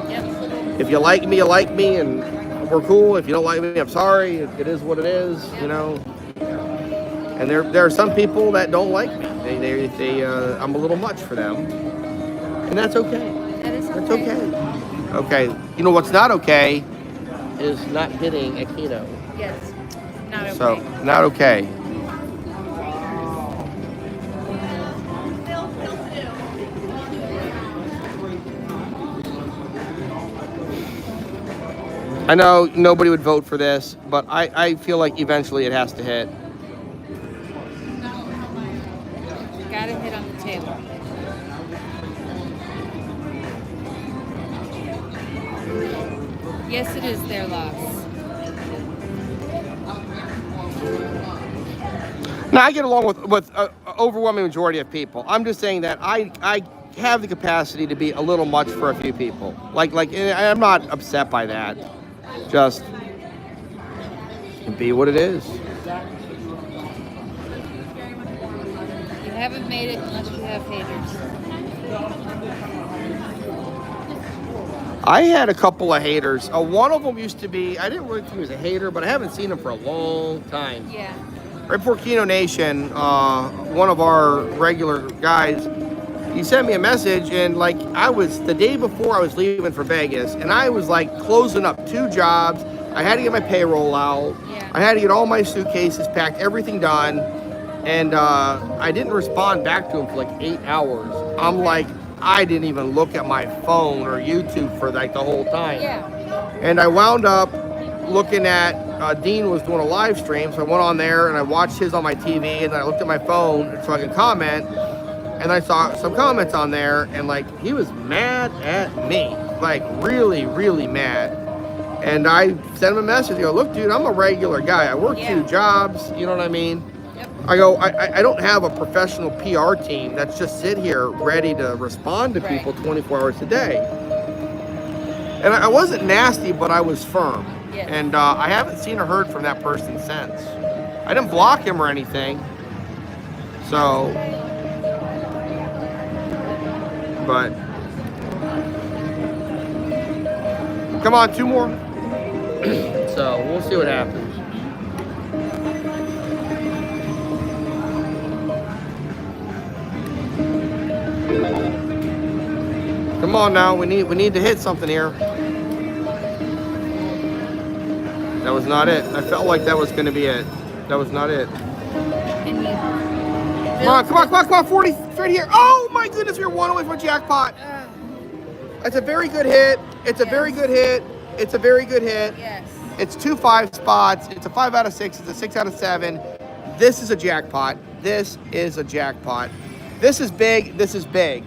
Yep. If you like me, you like me, and we're cool. If you don't like me, I'm sorry. It is what it is, you know. And there are some people that don't like me. They I'm a little much for them, and that's okay. That is okay. That's okay. Okay. You know what's not okay is not hitting a keno. Yes. Not okay. So not okay. I know nobody would vote for this, but I feel like eventually it has to hit. Gotta hit on the table. Yes, it is their loss. Now, I get along with an overwhelming majority of people. I'm just saying that I have the capacity to be a little much for a few people. Like I'm not upset by that. Just be what it is. You haven't made it unless you have haters. I had a couple of haters. One of them used to be, I didn't really think he was a hater, but I haven't seen him for a long time. Yeah. Right before Keno Nation, one of our regular guys, he sent me a message, and like I was, the day before I was leaving for Vegas, and I was like closing up 2 jobs. I had to get my payroll out. Yeah. I had to get all my suitcases packed, everything done. And I didn't respond back to him for like 8 hours. I'm like, I didn't even look at my phone or YouTube for like the whole time. Yeah. And I wound up looking at, Dean was doing a live stream, so I went on there and I watched his on my TV, and then I looked at my phone so I could comment, and I saw some comments on there, and like, he was mad at me, like really, really mad. And I sent him a message, I go, look dude, I'm a regular guy, I work 2 jobs, you know what I mean? Yep. I go, I don't have a professional PR team that's just sit here ready to respond to people 24 hours a day. And I wasn't nasty, but I was firm. Yes. And I haven't seen or heard from that person since. I didn't block him or anything. So, but, come on, 2 more. So, we'll see what happens. Come on now, we need to hit something here. That was not it. I felt like that was going to be it. That was not it. Come on, 40 straight here. Oh my goodness, we're 1 away from jackpot. It's a very good hit. It's a very good hit. It's a very good hit. Yes. It's 2 5 spots. It's a 5 out of 6. It's a 6 out of 7. This is a jackpot. This is a jackpot. This is big. This is big.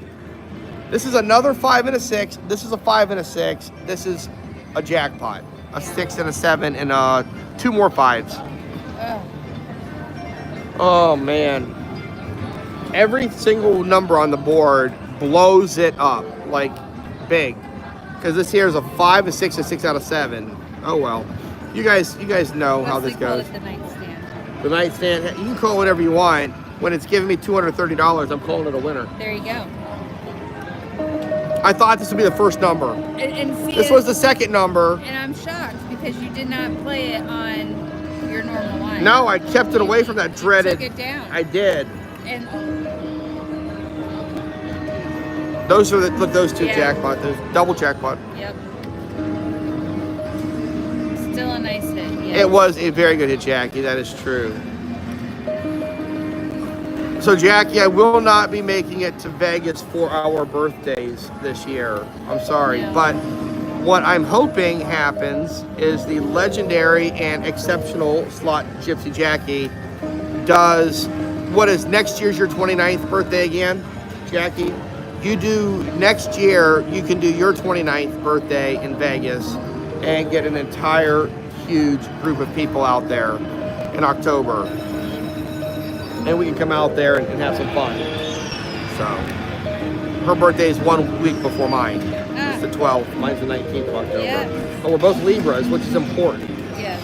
This is another 5 and a 6. This is a 5 and a 6. This is a jackpot. A 6 and a 7 and 2 more 5s. Oh man. Every single number on the board blows it up like big. Because this here is a 5, a 6, a 6 out of 7. Oh well. You guys know how this goes. The nightstand. The nightstand, you can call it whatever you want. When it's giving me $230, I'm calling it a winner. There you go. I thought this would be the first number. And see, This was the second number. And I'm shocked because you did not play it on your normal line. No, I kept it away from that dreaded. You took it down. I did. And Those are those two Yeah. jackpot, those double jackpot. yep. Still a nice hit. Yeah. It was a very good hit, Jackie. That is true. So, Jackie, I will not be making it to Vegas for our birthdays this year. I'm sorry. No. But what I'm hoping happens is the legendary and exceptional slot Gypsy Jackie does what is next year's your 29th birthday again, Jackie? You do next year, you can do your 29th birthday in Vegas and get an entire huge group of people out there in October. And we can come out there and have some fun. So, her birthday is 1 week before mine. It's the 12th. Mine's the 19th of October. Yeah. But we're both Libras, which is important. Yes.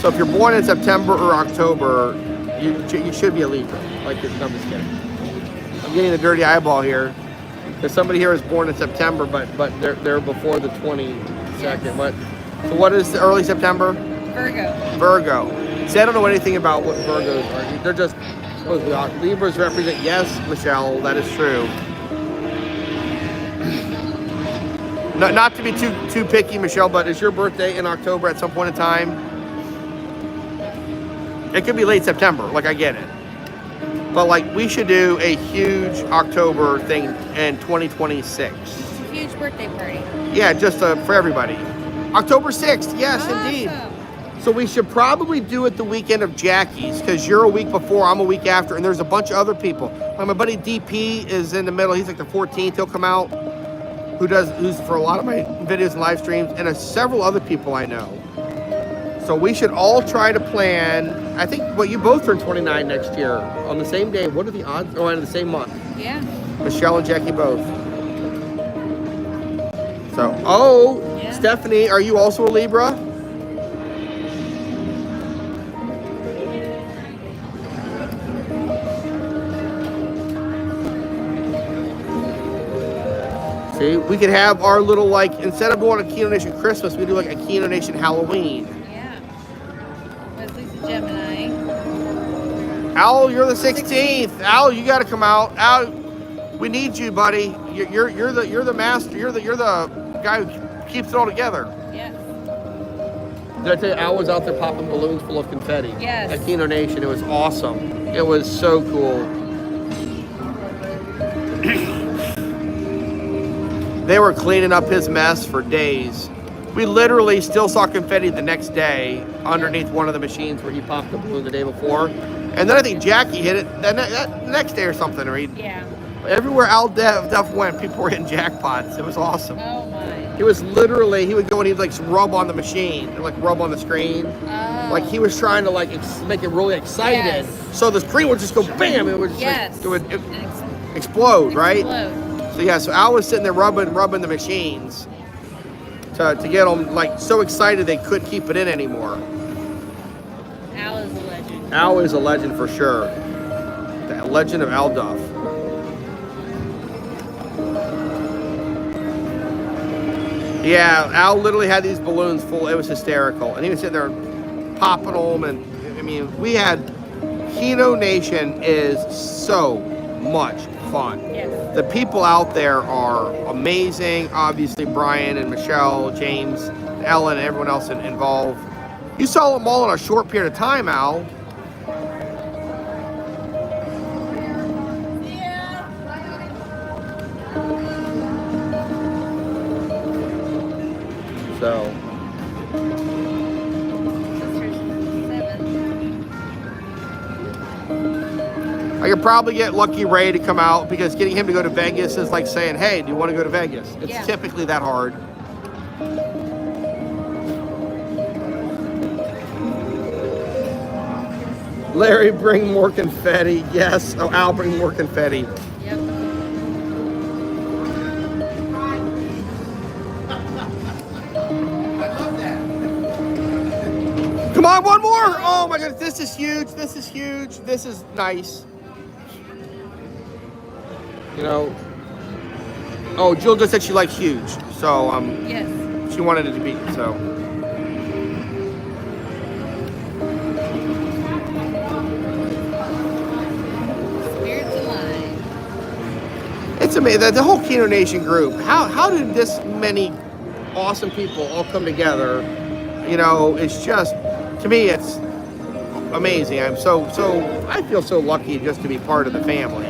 So if you're born in September or October, you should be a Libra. Like this, no, I'm just kidding. I'm getting the dirty eyeball here. Because somebody here is born in September, but they're before the 22nd. Yes. So what is the early September? Virgo. See, I don't know anything about what Virgos are. They're just supposed to be Libras represent. Yes, Michelle, that is true. Not to be too picky, Michelle, but is your birthday in October at some point in time? It could be late September, like I get it. But like we should do a huge October thing in 2026. It's a huge birthday party. Yeah, just for everybody. October 6th, yes, Awesome. indeed. So we should probably do it the weekend of Jackie's because you're a week before, I'm a week after, and there's a bunch of other people. Like my buddy DP is in the middle. He's like the 14th. He'll come out. Who's for a lot of my videos and live streams, and several other people I know. So we should all try to plan. I think you both turn 29 next year on the same day. What are the odds? Oh, in the same month. Yeah. Michelle and Jackie both. So, Yeah. Stephanie, are you also a Libra? See, we could have our little, like, instead of going to Keno Nation Christmas, we do like a Keno Nation Halloween. Yeah. Leslie's a Gemini. Al, you're the 16th. Al, you got to come out. Al, we need you, buddy. You're the master. You're the guy who keeps it all together. Yes. Did I tell you, Al was out there popping balloons full of confetti. Yes. At Keno Nation. It was awesome. It was so cool. They were cleaning up his mess for days. We literally still saw confetti the next day underneath one of the machines where he popped the balloon the day before. And then I think Jackie hit it that next day or something. Yeah. Everywhere Al Duff went, people were hitting jackpots. It was awesome. Oh my. He was literally, he would go and he'd like rub on the machine, and like rub on the screen. Oh. Like he was trying to like make it really excited. Yes. So the screen would just go bam, it would just Yes. like, it would explode, right? Explode. So yeah, so Al was sitting there rubbing the machines to get them like so excited they couldn't keep it in anymore. Al is a legend. Al is a legend for sure. The legend of Al Duff. Yeah, Al literally had these balloons full. It was hysterical. And he was sitting there popping them. And I mean, Keno Nation is so much fun. Yes. The people out there are amazing. Obviously, Brian and Michelle, James, Ellen, and everyone else involved. You saw them all in a short period of time, Al. So, I could probably get Lucky Ray to come out because getting him to go to Vegas is like saying, hey, do you want to go to Vegas? It's typically that hard. Larry, bring more confetti. Yes. Oh, Al, bring more confetti. Yep. Come on, one more. Oh my goodness, this is huge. This is huge. This is nice. You know, Oh, Jill just said she likes huge, so Yes. she wanted it to be so. Spirits alive. It's amazing. The whole Keno Nation group. How did this many awesome people all come together? You know, it's just, to me, it's amazing. I feel so lucky just to be part of the family.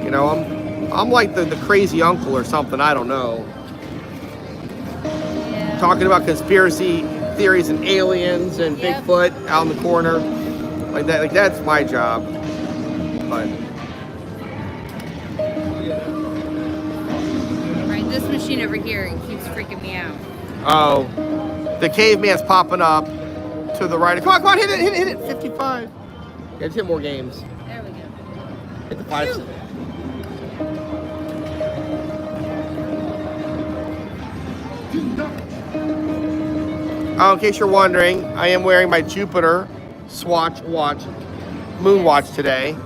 You know, I'm like the crazy uncle or something. I don't know. Yeah. Talking about conspiracy theories and aliens and Yep. Bigfoot out in the corner, like that. Like that's my job. But Right, this machine over here, it keeps freaking me out. oh, the caveman's popping up to the right. Come on, hit it. 55. Yeah, just hit more games. There we go. Hit the 5. Phew. Oh, in case you're wondering, I am wearing my Jupiter Swatch watch, moon watch today.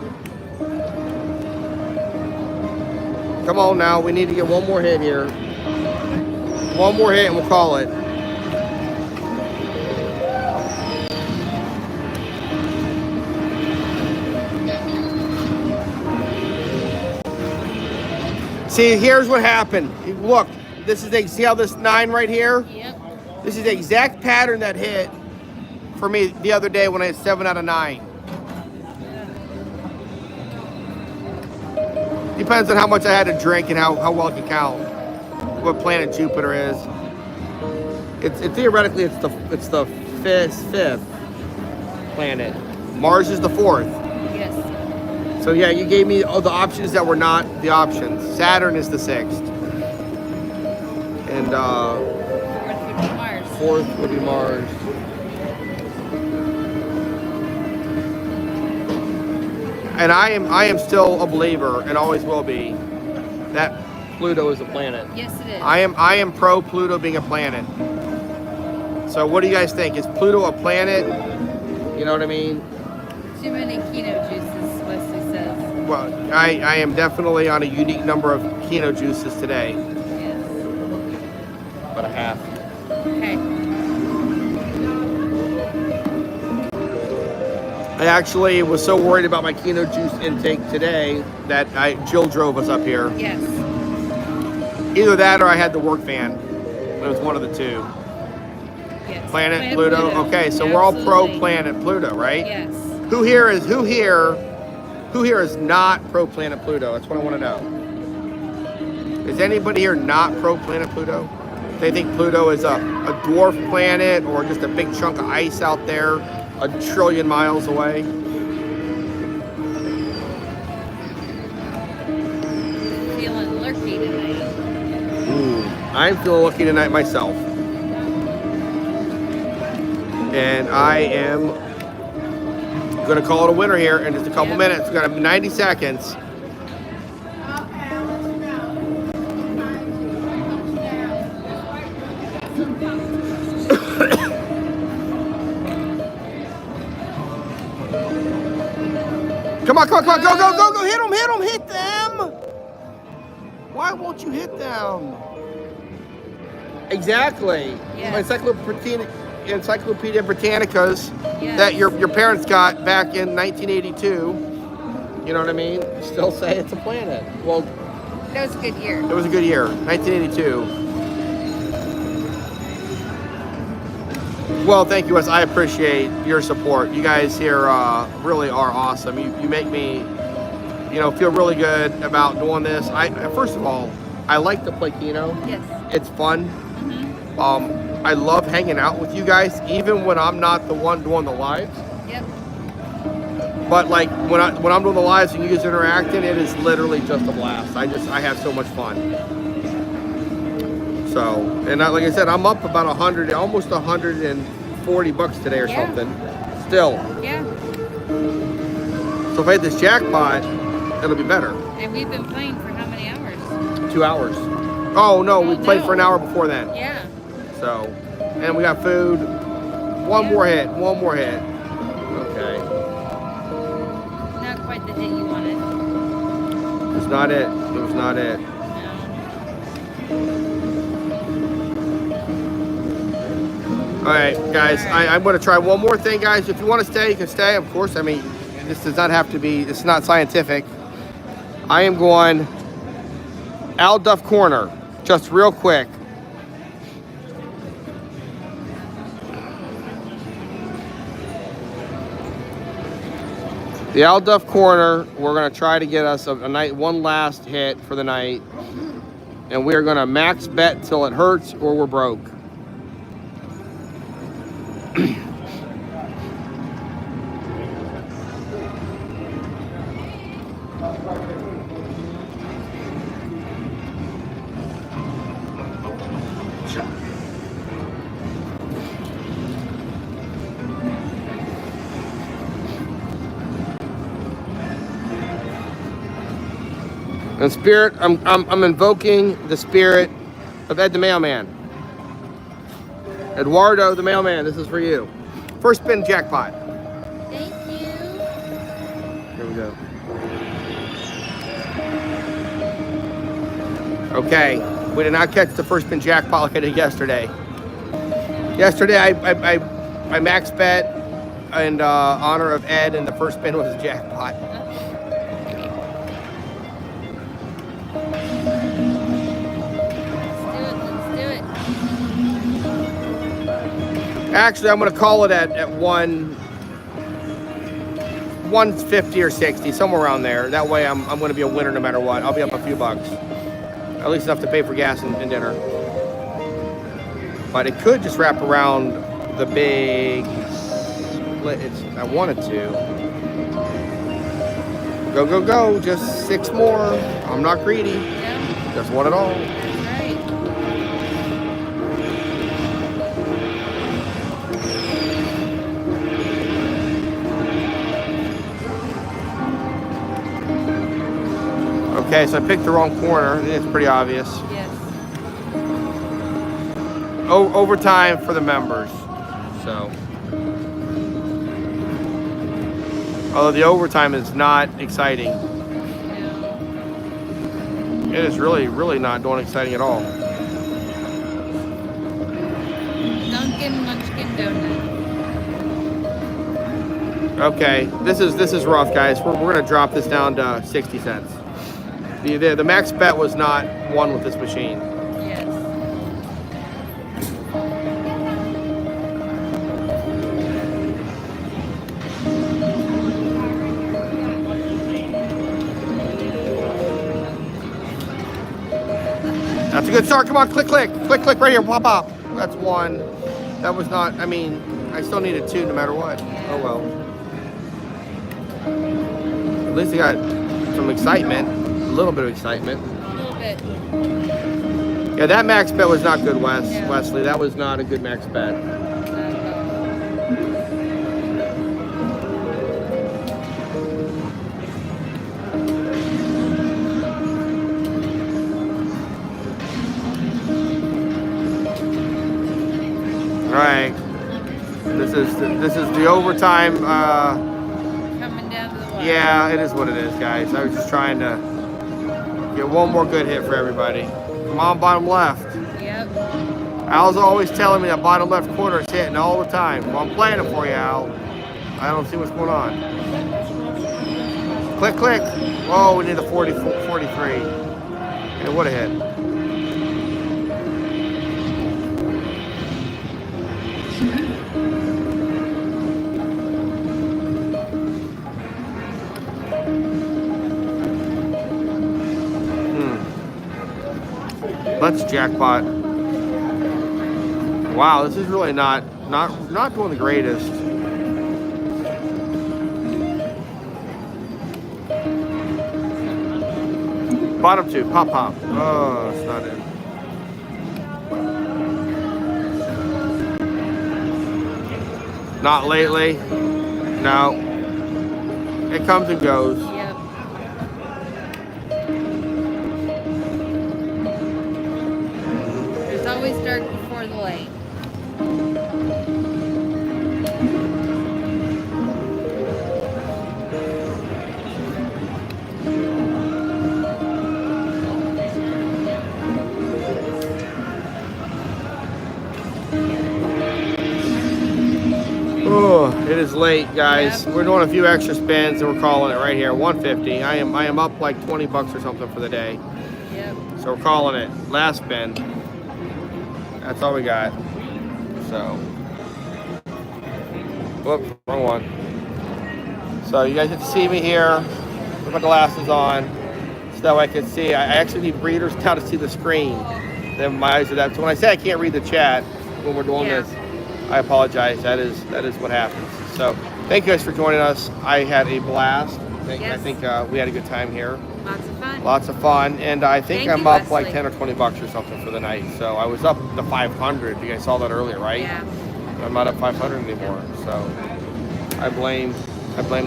Come on now, we need to get one more hit here. One more hit and we'll call it. See, here's what happened. Look, this is see how this 9 right here? Yep. This is the exact pattern that hit for me the other day when I had 7 out of 9. Depends on how much I had to drink and how well I can count what planet Jupiter is. It's theoretically it's the fifth planet. Mars is the 4th. Yes. So yeah, you gave me the options that were not the options. Saturn is the 6th. And 4th would be Mars. 4th would be Mars. And I am still a believer, and always will be, that Pluto is a planet. Yes, it is. I am pro Pluto being a planet. So what do you guys think? Is Pluto a planet? You know what I mean? Too many Keno juices, Wesley says. Well, I am definitely on a unique number of Keno juices today. Yes. About a half. Okay. I actually was so worried about my Keno juice intake today that Jill drove us up here. Yes. Either that or I had the work van. It was one of the two. Yes. Planet Pluto. Okay, so we're all pro Planet Pluto, right? Yes. Who here is not pro Planet Pluto? That's what I want to know. Is anybody here not pro Planet Pluto? They think Pluto is a dwarf planet or just a big chunk of ice out there a trillion miles away. Feeling lurky tonight. Ooh, I'm feeling lucky tonight myself. And I am going to call it a winner here in just a couple minutes. We've got 90 seconds. Come on, go, hit them! Why won't you hit them? Exactly. Yes. Encyclopedia Britannicas that your parents got back in 1982. You know what I mean? Still say it's a planet. Well, That was a good year. it was a good year, 1982. Well, thank you, Wes. I appreciate your support. You guys here really are awesome. You make me, feel really good about doing this. First of all, I like to play Keno. Yes. It's fun. Mm-hmm. I love hanging out with you guys, even when I'm not the one doing the lives. Yep. But like when I'm doing the lives and you guys are interacting, it is literally just a blast. I have so much fun. So, and like I said, I'm up about 100, almost 140 bucks today or something. Still. Yeah. So if I hit this jackpot, it'll be better. And we've been playing for how many hours? 2 hours. Oh no, we played for an hour before that. Yeah. So, and we got food. One more hit. Okay. Not quite the hit you wanted. It was not it. No. All right, guys, I'm going to try one more thing, guys. If you want to stay, you can stay, of course. I mean, this does not have to be, it's not scientific. I am going Al Duff Corner, just real quick. The Al Duff Corner, we're going to try to get us a night, one last hit for the night. And we are going to max bet till it hurts or we're broke. And spirit, I'm invoking the spirit of Ed the Mailman. Eduardo the Mailman, this is for you. First spin jackpot. Thank you. Here we go. Okay, we did not catch the first spin jackpot like I did yesterday. Yesterday I max bet in honor of Ed, and the first spin was a jackpot. Actually, I'm going to call it at 150 or 60, somewhere around there. That way I'm going to be a winner no matter what. I'll be up a few bucks. At least enough to pay for gas and dinner. But it could just wrap around the big split. I wanted to. Go, go, go. Just 6 more. I'm not greedy. Yeah. Just want it all. Okay, so I picked the wrong corner. I think it's pretty obvious. Yes. Overtime for the members. So, although the overtime is not exciting. No. It is really not doing exciting at all. Dunkin' Munchkin Donut. Okay, this is rough, guys. We're gonna drop this down to 60 cents. The max bet was not won with this machine. Yes. That's a good start. Come on, click, click, click, click right here. Pop up. That's 1. That was not. I mean, I still needed 2 no matter what. Oh well. At least I got some excitement. A little bit of excitement. A little bit. Yeah, that max bet was not good, Yeah. Wesley. That was not a good max bet. All right. This is the overtime. Coming down to the wire. Yeah, it is what it is, guys. I was just trying to get one more good hit for everybody. Come on, bottom left. Yep. Al's always telling me that bottom left corner is hitting all the time. Well, I'm playing it for you, Al. I don't see what's going on. Click, click. Oh, we need a 43. It would have hit. Let's jackpot. Wow, this is really not doing the greatest. Bottom 2, pop. Oh, it's not in. Not lately. No. It comes and goes. Yep. There's always dark before the light. late, guys. Yep. We're doing a few extra spins and we're calling it right here. 150. I am up like 20 bucks or something for the day. Yep. So we're calling it. Last spin. That's all we got. So. Whoop, wrong one. So you guys get to see me here with my glasses on. So that way I can see. I actually need readers now to see the screen. Then my eyes are that. So when I say I can't read the chat when we're doing this, I apologize. That is what happens. So thank you guys for joining us. I had a blast. I think we had a good time here. Lots of fun. Lots of fun. And I think Thank I'm you, up like Wesley. 10 or 20 bucks or something for the night. So I was up to 500. You guys saw that earlier, right? Yeah. I'm not at 500 anymore. So I blame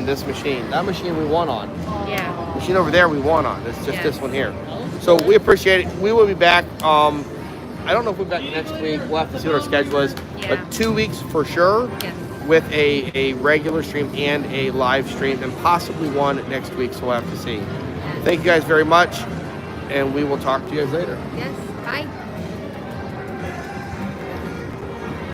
this machine. That machine we won on. Yeah. The machine over there we won on. It's just Yes. this one here. So we appreciate it. We will be back. I don't know if we'll be back next week. We'll have to see what our schedule is. Yeah. But 2 weeks for sure Yes. with a regular stream and a live stream and possibly one next week. So we'll have to see. Thank you guys very much. And we will talk to you guys later. Yes. Bye.